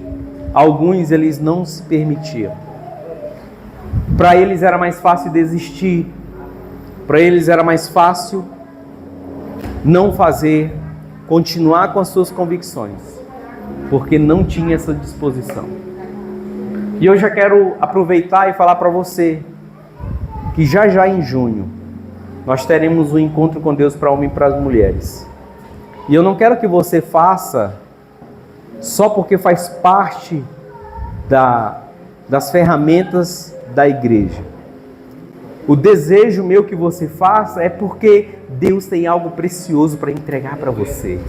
alguns eles não se permitiam. Para eles era mais fácil desistir. Para eles era mais fácil não fazer, continuar com as suas convicções, porque não tinha essa disposição. E eu já quero aproveitar e falar para você que já em junho nós teremos um encontro com Deus para homem e para as mulheres. E eu não quero que você faça só porque faz parte das ferramentas da igreja. O desejo meu que você faça é porque Deus tem algo precioso para entregar para você.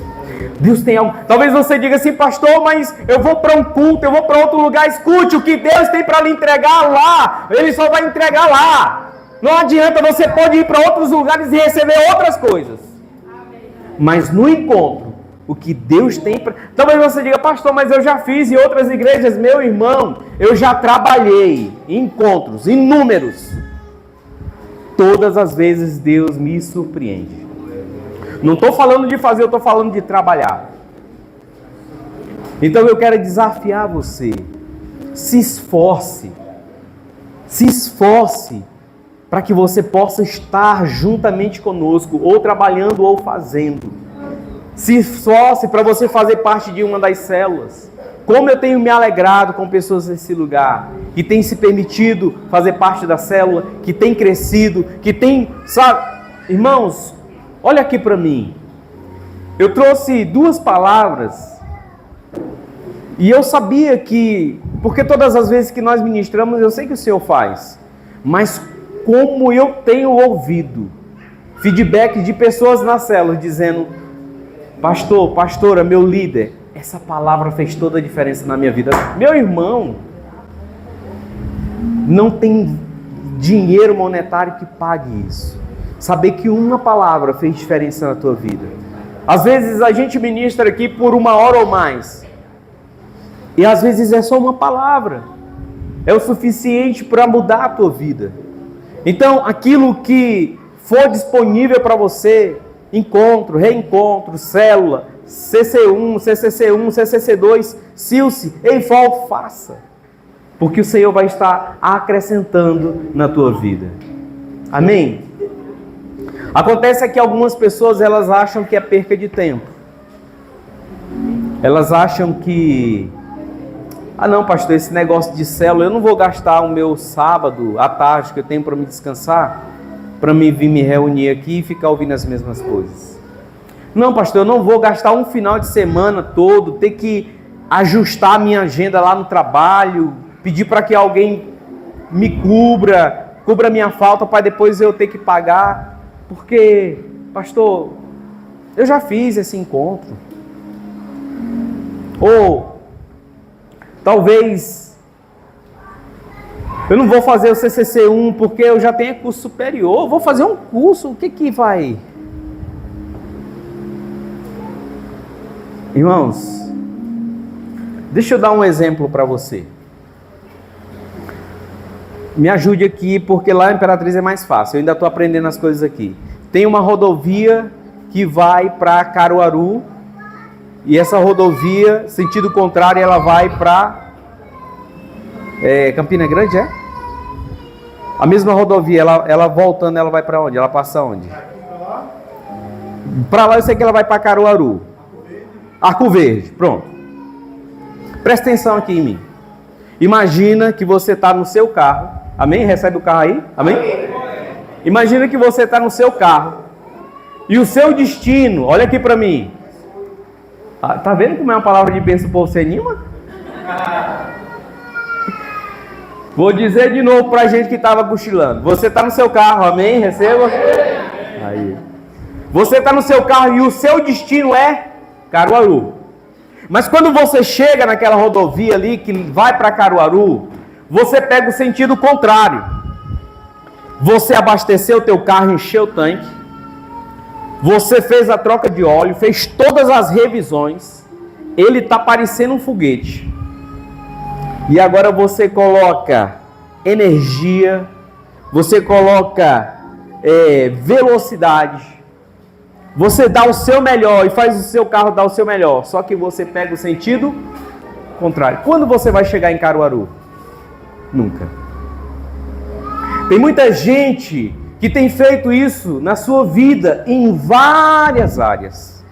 Deus tem algo. Talvez você diga assim: pastor, mas eu vou para um culto, eu vou para outro lugar. Escute, o que Deus tem para lhe entregar lá, Ele só vai entregar lá. Não adianta, você pode ir para outros lugares e receber outras coisas. Mas no encontro, o que Deus tem para... Talvez você diga: pastor, mas eu já fiz em outras igrejas. Meu irmão, eu já trabalhei em encontros inúmeros. Todas as vezes Deus me surpreende. Não estou falando de fazer, eu estou falando de trabalhar. Então eu quero desafiar você. Se esforce. Se esforce para que você possa estar juntamente conosco, ou trabalhando ou fazendo. Se esforce para você fazer parte de uma das células. Como eu tenho me alegrado com pessoas nesse lugar, que tem se permitido fazer parte da célula, que tem crescido, que tem, sabe, irmãos, olha aqui para mim. Eu trouxe 2 palavras e eu sabia que, porque todas as vezes que nós ministramos, eu sei que o Senhor faz, mas como eu tenho ouvido feedback de pessoas na célula dizendo: pastor, pastora, meu líder, essa palavra fez toda a diferença na minha vida. Meu irmão, não tem dinheiro monetário que pague isso. Saber que uma palavra fez diferença na tua vida. Às vezes a gente ministra aqui por 1 hora ou mais. E às vezes é só uma palavra. É o suficiente para mudar a tua vida. Então, aquilo que for disponível para você, encontro, reencontro, célula, CC1, CCC2, Silce, Eifol, faça. Porque o Senhor vai estar acrescentando na tua vida. Amém? Acontece que algumas pessoas, elas acham que é perca de tempo. Elas acham que... não, pastor, esse negócio de célula, eu não vou gastar o meu sábado à tarde que eu tenho para me descansar, para mim vir me reunir aqui e ficar ouvindo as mesmas coisas. Não, pastor, eu não vou gastar um final de semana todo, ter que ajustar a minha agenda lá no trabalho, pedir para que alguém me cubra a minha falta para depois eu ter que pagar, porque, pastor, eu já fiz esse encontro. Ou talvez eu não vou fazer o CCC1 porque eu já tenho curso superior, eu vou fazer um curso, o que vai? Irmãos, deixa eu dar um exemplo para você. Me ajude aqui, porque lá em Imperatriz é mais fácil, eu ainda estou aprendendo as coisas aqui. Tem uma rodovia que vai para Caruaru, e essa rodovia, sentido contrário, ela vai para Campina Grande, é? A mesma rodovia, ela voltando, ela vai para onde? Ela passa onde? Para lá eu sei que ela vai para Caruaru. Arco Verde, pronto. Presta atenção aqui em mim. Imagina que você está no seu carro. Amém? Recebe o carro aí? Amém? Imagina que você está no seu carro. E o seu destino, olha aqui para mim. Tá vendo como é uma palavra de bênção para você, anima? Vou dizer de novo para a gente que estava cochilando. Você está no seu carro, amém? Receba. Aí. Você está no seu carro e o seu destino é Caruaru. Mas quando você chega naquela rodovia ali que vai para Caruaru, você pega o sentido contrário. Você abasteceu o teu carro, encheu o tanque. Você fez a troca de óleo, fez todas as revisões. Ele está parecendo um foguete. E agora você coloca energia, você coloca velocidade, você dá o seu melhor e faz o seu carro dar o seu melhor. Só que você pega o sentido contrário. Quando você vai chegar em Caruaru? Nunca. Tem muita gente que tem feito isso na sua vida em várias áreas.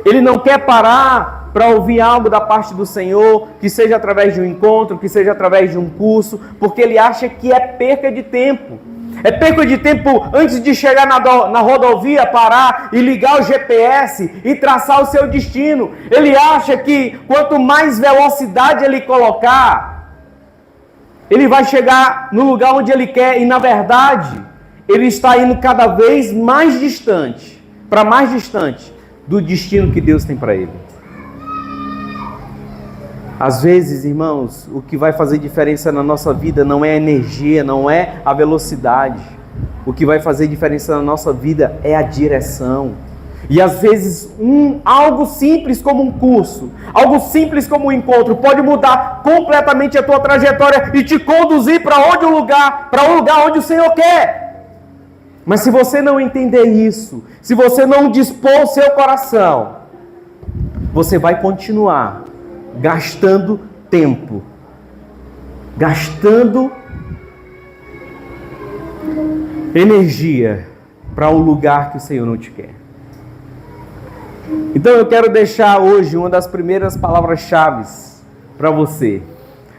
Ele não quer parar para ouvir algo da parte do Senhor, que seja através de um encontro, que seja através de um curso, porque ele acha que é perca de tempo. É perca de tempo antes de chegar na rodovia, parar e ligar o GPS e traçar o seu destino. Ele acha que quanto mais velocidade ele colocar, ele vai chegar no lugar onde ele quer, e na verdade ele está indo cada vez mais distante, para mais distante do destino que Deus tem para ele. Às vezes, irmãos, o que vai fazer diferença na nossa vida não é a energia, não é a velocidade. O que vai fazer diferença na nossa vida é a direção. E às vezes algo simples como um curso, algo simples como um encontro pode mudar completamente a tua trajetória e te conduzir para um lugar onde o Senhor quer. Mas se você não entender isso, se você não dispor o seu coração, você vai continuar gastando tempo, gastando energia para um lugar que o Senhor não te quer. Então eu quero deixar hoje uma das primeiras palavras-chave para você.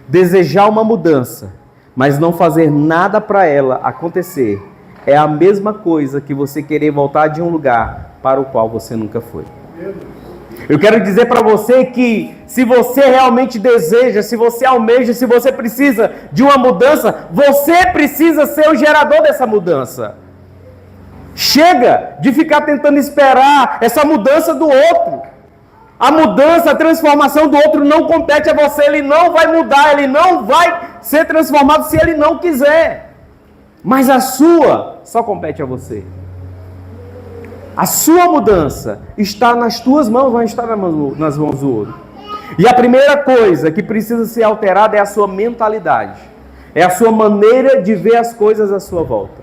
Desejar uma mudança, mas não fazer nada para ela acontecer, é a mesma coisa que você querer voltar de um lugar para o qual você nunca foi. Eu quero dizer para você que se você realmente deseja, se você almeja, se você precisa de uma mudança, você precisa ser o gerador dessa mudança. Chega de ficar tentando esperar essa mudança do outro. A mudança, a transformação do outro não compete a você, ele não vai mudar, ele não vai ser transformado se ele não quiser. Mas a sua só compete a você. A sua mudança está nas tuas mãos, vai estar nas mãos do outro. E a primeira coisa que precisa ser alterada é a sua mentalidade. É a sua maneira de ver as coisas à sua volta.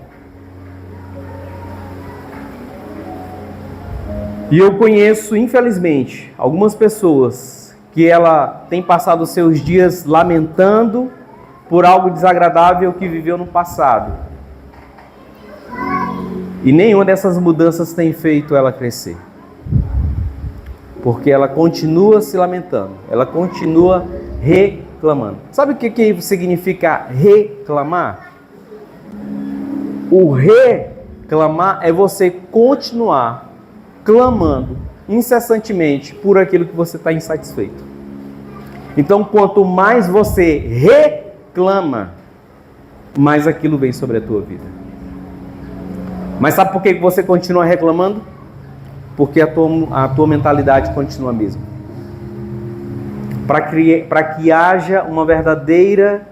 E eu conheço, infelizmente, algumas pessoas que ela tem passado os seus dias lamentando por algo desagradável que viveu no passado. E nenhuma dessas mudanças tem feito ela crescer. Porque ela continua se lamentando, ela continua reclamando. Sabe o que significa reclamar? O reclamar é você continuar clamando incessantemente por aquilo que você está insatisfeito. Então, quanto mais você reclama, mais aquilo vem sobre a tua vida. Mas sabe por que você continua reclamando? Porque a tua mentalidade continua a mesma. Para que haja uma verdadeira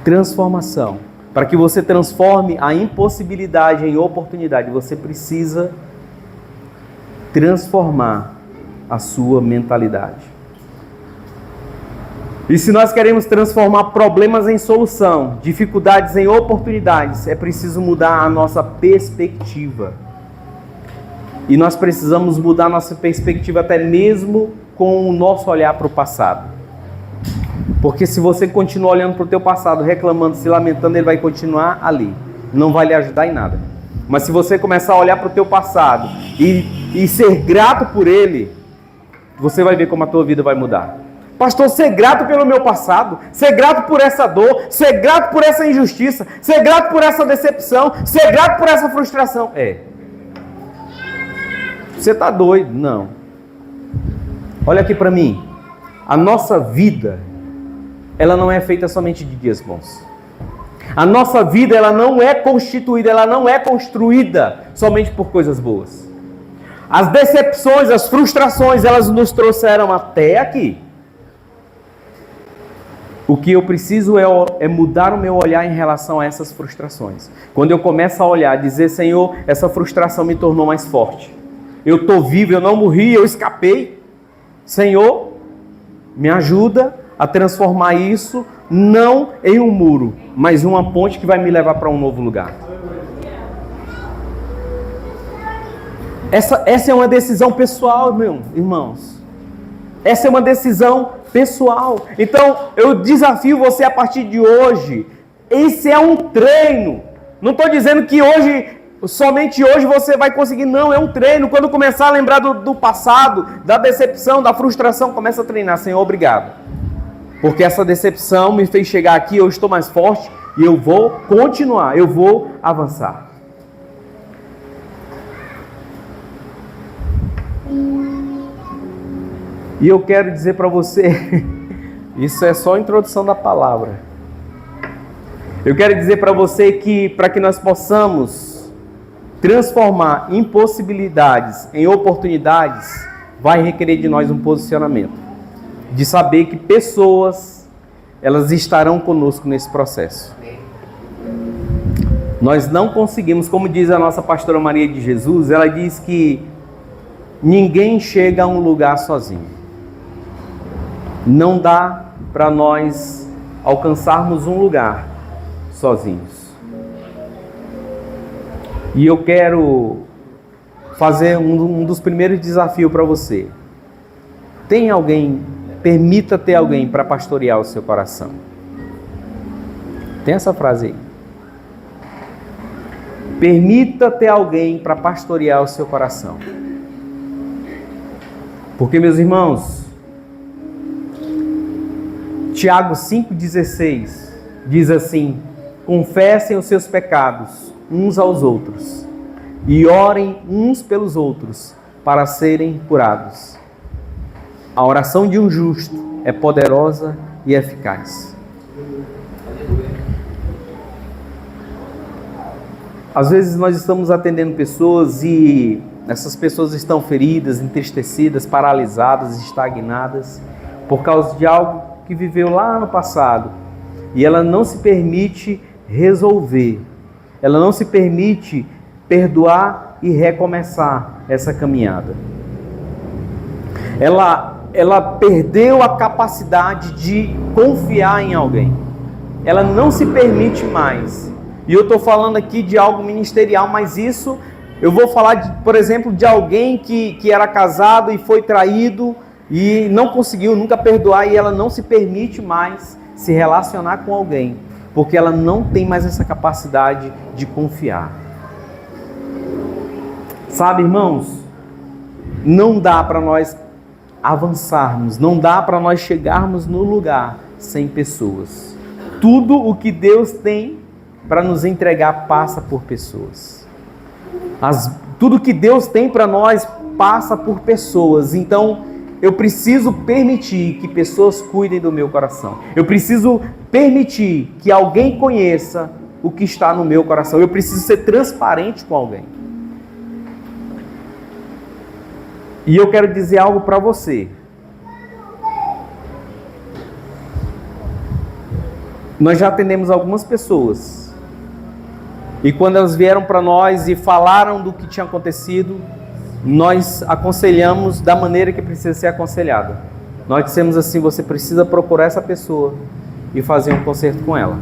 transformação, para que você transforme a impossibilidade em oportunidade, você precisa transformar a sua mentalidade. E se nós queremos transformar problemas em solução, dificuldades em oportunidades, é preciso mudar a nossa perspectiva. E nós precisamos mudar a nossa perspectiva até mesmo com o nosso olhar para o passado. Porque se você continuar olhando para o teu passado, reclamando, se lamentando, ele vai continuar ali. Não vai lhe ajudar em nada. Mas se você começar a olhar para o teu passado e ser grato por ele, você vai ver como a tua vida vai mudar. Pastor, ser grato pelo meu passado, ser grato por essa dor, ser grato por essa injustiça, ser grato por essa decepção, ser grato por essa frustração. Você está doido? Não. Olha aqui para mim. A nossa vida, ela não é feita somente de dias bons. A nossa vida, ela não é constituída, ela não é construída somente por coisas boas. As decepções, as frustrações, elas nos trouxeram até aqui. O que eu preciso é mudar o meu olhar em relação a essas frustrações. Quando eu começo a olhar, dizer, Senhor, essa frustração me tornou mais forte. Eu estou vivo, eu não morri, eu escapei. Senhor, me ajuda a transformar isso não em um muro, mas uma ponte que vai me levar para um novo lugar. Essa é uma decisão pessoal, irmãos. Essa é uma decisão pessoal. Então, eu desafio você a partir de hoje. Esse é um treino. Não estou dizendo que somente hoje você vai conseguir. Não, é um treino. Quando começar a lembrar do passado, da decepção, da frustração, começa a treinar. Senhor, obrigado. Porque essa decepção me fez chegar aqui, eu estou mais forte e eu vou continuar, eu vou avançar. E eu quero dizer para você, isso é só a introdução da palavra. Eu quero dizer para você que para que nós possamos transformar impossibilidades em oportunidades, vai requerer de nós um posicionamento. De saber que pessoas, elas estarão conosco nesse processo. Nós não conseguimos, como diz a nossa pastora Maria de Jesus, ela diz que ninguém chega a um lugar sozinho. Não dá para nós alcançarmos um lugar sozinhos. E eu quero fazer um dos primeiros desafios para você. Permita ter alguém para pastorear o seu coração. Tem essa frase aí. Permita ter alguém para pastorear o seu coração. Porque, meus irmãos, Tiago 5,16 diz assim: confessem os seus pecados uns aos outros e orem uns pelos outros para serem curados. A oração de um justo é poderosa e eficaz. Às vezes nós estamos atendendo pessoas e essas pessoas estão feridas, entristecidas, paralisadas, estagnadas por causa de algo que viveu lá no passado. E ela não se permite resolver. Ela não se permite perdoar e recomeçar essa caminhada. Ela perdeu a capacidade de confiar em alguém. Ela não se permite mais. E eu estou falando aqui de algo ministerial, mas isso eu vou falar, por exemplo, de alguém que era casado e foi traído e não conseguiu nunca perdoar, e ela não se permite mais se relacionar com alguém, porque ela não tem mais essa capacidade de confiar. Sabe, irmãos, não dá para nós avançarmos, não dá para nós chegarmos no lugar sem pessoas. Tudo o que Deus tem para nos entregar passa por pessoas. Tudo que Deus tem para nós passa por pessoas. Então, eu preciso permitir que pessoas cuidem do meu coração. Eu preciso permitir que alguém conheça o que está no meu coração. Eu preciso ser transparente com alguém. E eu quero dizer algo para você. Nós já atendemos algumas pessoas. E quando elas vieram para nós e falaram do que tinha acontecido, nós aconselhamos da maneira que precisa ser aconselhada. Nós dissemos assim: você precisa procurar essa pessoa e fazer um conserto com ela.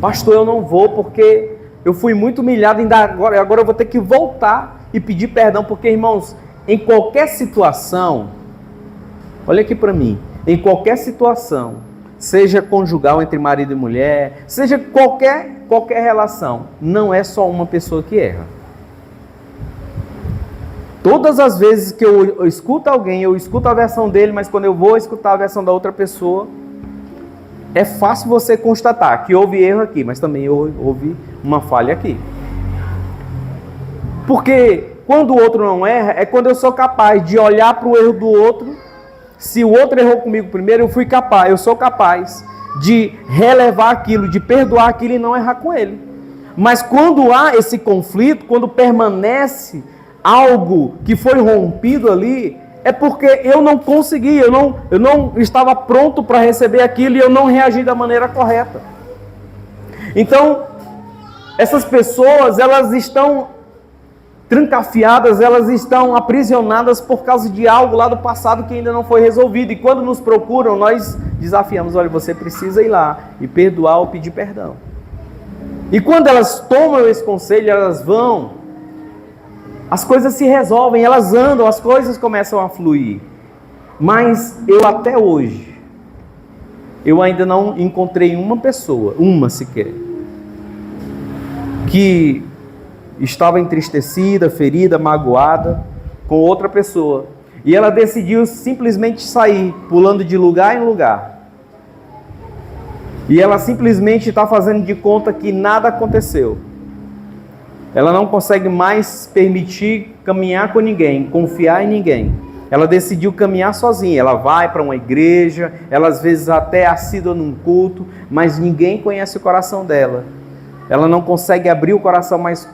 Pastor, eu não vou porque eu fui muito humilhado, agora eu vou ter que voltar e pedir perdão, porque, irmãos, em qualquer situação, olha aqui para mim, em qualquer situação, seja conjugal entre marido e mulher, seja qualquer relação, não é só uma pessoa que erra. Todas as vezes que eu escuto alguém, eu escuto a versão dele, mas quando eu vou escutar a versão da outra pessoa, é fácil você constatar que houve erro aqui, mas também houve uma falha aqui. Porque quando o outro não erra, é quando eu sou capaz de olhar para o erro do outro. Se o outro errou comigo primeiro, eu sou capaz de relevar aquilo, de perdoar aquilo e não errar com ele. Mas quando há esse conflito, quando permanece algo que foi rompido ali, é porque eu não consegui, eu não estava pronto para receber aquilo e eu não reagi da maneira correta. Então, essas pessoas, elas estão trancafiadas, elas estão aprisionadas por causa de algo lá do passado que ainda não foi resolvido. E quando nos procuram, nós desafiamos: olha, você precisa ir lá e perdoar ou pedir perdão. E quando elas tomam esse conselho, elas vão, as coisas se resolvem, elas andam, as coisas começam a fluir. Mas eu até hoje, eu ainda não encontrei uma pessoa, uma sequer, que estava entristecida, ferida, magoada com outra pessoa, e ela decidiu simplesmente sair, pulando de lugar em lugar, e ela simplesmente está fazendo de conta que nada aconteceu. Ela não consegue mais permitir caminhar com ninguém, confiar em ninguém. Ela decidiu caminhar sozinha. Ela vai para uma igreja, ela às vezes até assídua num culto, mas ninguém conhece o coração dela. Ela não consegue abrir o coração mais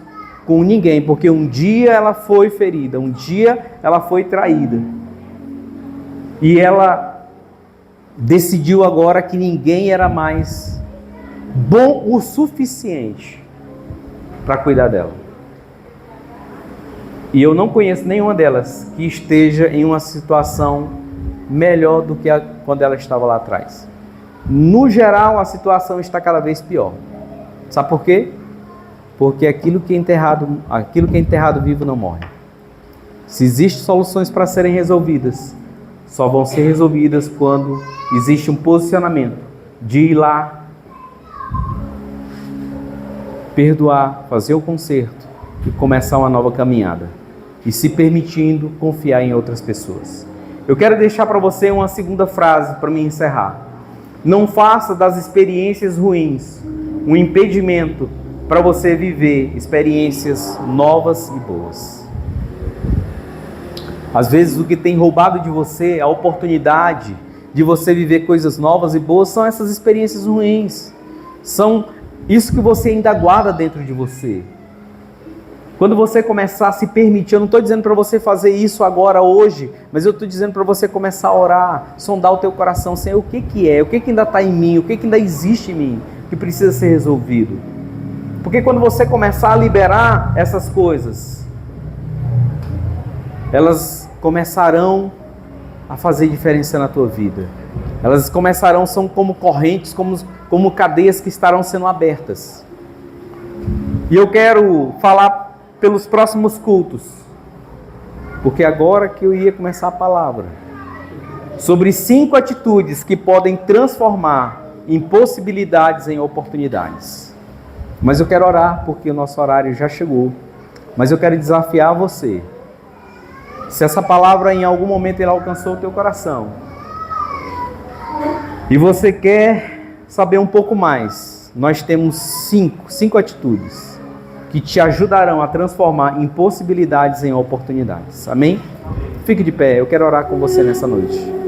com ninguém, porque um dia ela foi ferida, um dia ela foi traída. E ela decidiu agora que ninguém era mais bom o suficiente para cuidar dela. E eu não conheço nenhuma delas que esteja em uma situação melhor do que quando ela estava lá atrás. No geral, a situação está cada vez pior. Sabe por quê? Porque aquilo que é enterrado vivo não morre. Se existem soluções para serem resolvidas, só vão ser resolvidas quando existe um posicionamento de ir lá, perdoar, fazer o conserto e começar uma nova caminhada. E se permitindo confiar em outras pessoas. Eu quero deixar para você uma segunda frase para me encerrar. Não faça das experiências ruins um impedimento para você viver experiências novas e boas. Às vezes o que tem roubado de você a oportunidade de você viver coisas novas e boas são essas experiências ruins. São isso que você ainda guarda dentro de você. Quando você começar a se permitir, eu não estou dizendo para você fazer isso agora, hoje, mas eu estou dizendo para você começar a orar, sondar o teu coração, Senhor, o que é? O que ainda está em mim? O que ainda existe em mim que precisa ser resolvido? Porque quando você começar a liberar essas coisas, elas começarão a fazer diferença na tua vida. Elas começarão, são como correntes, como cadeias que estarão sendo abertas. E eu quero falar pelos próximos cultos, porque agora que eu ia começar a palavra, sobre 5 atitudes que podem transformar impossibilidades em oportunidades. Mas eu quero orar, porque o nosso horário já chegou. Mas eu quero desafiar você Se essa palavra em algum momento ela alcançou o teu coração e você quer saber um pouco mais, nós temos cinco atitudes que te ajudarão a transformar impossibilidades em oportunidades. Amém? Fique de pé, eu quero orar com você nessa noite.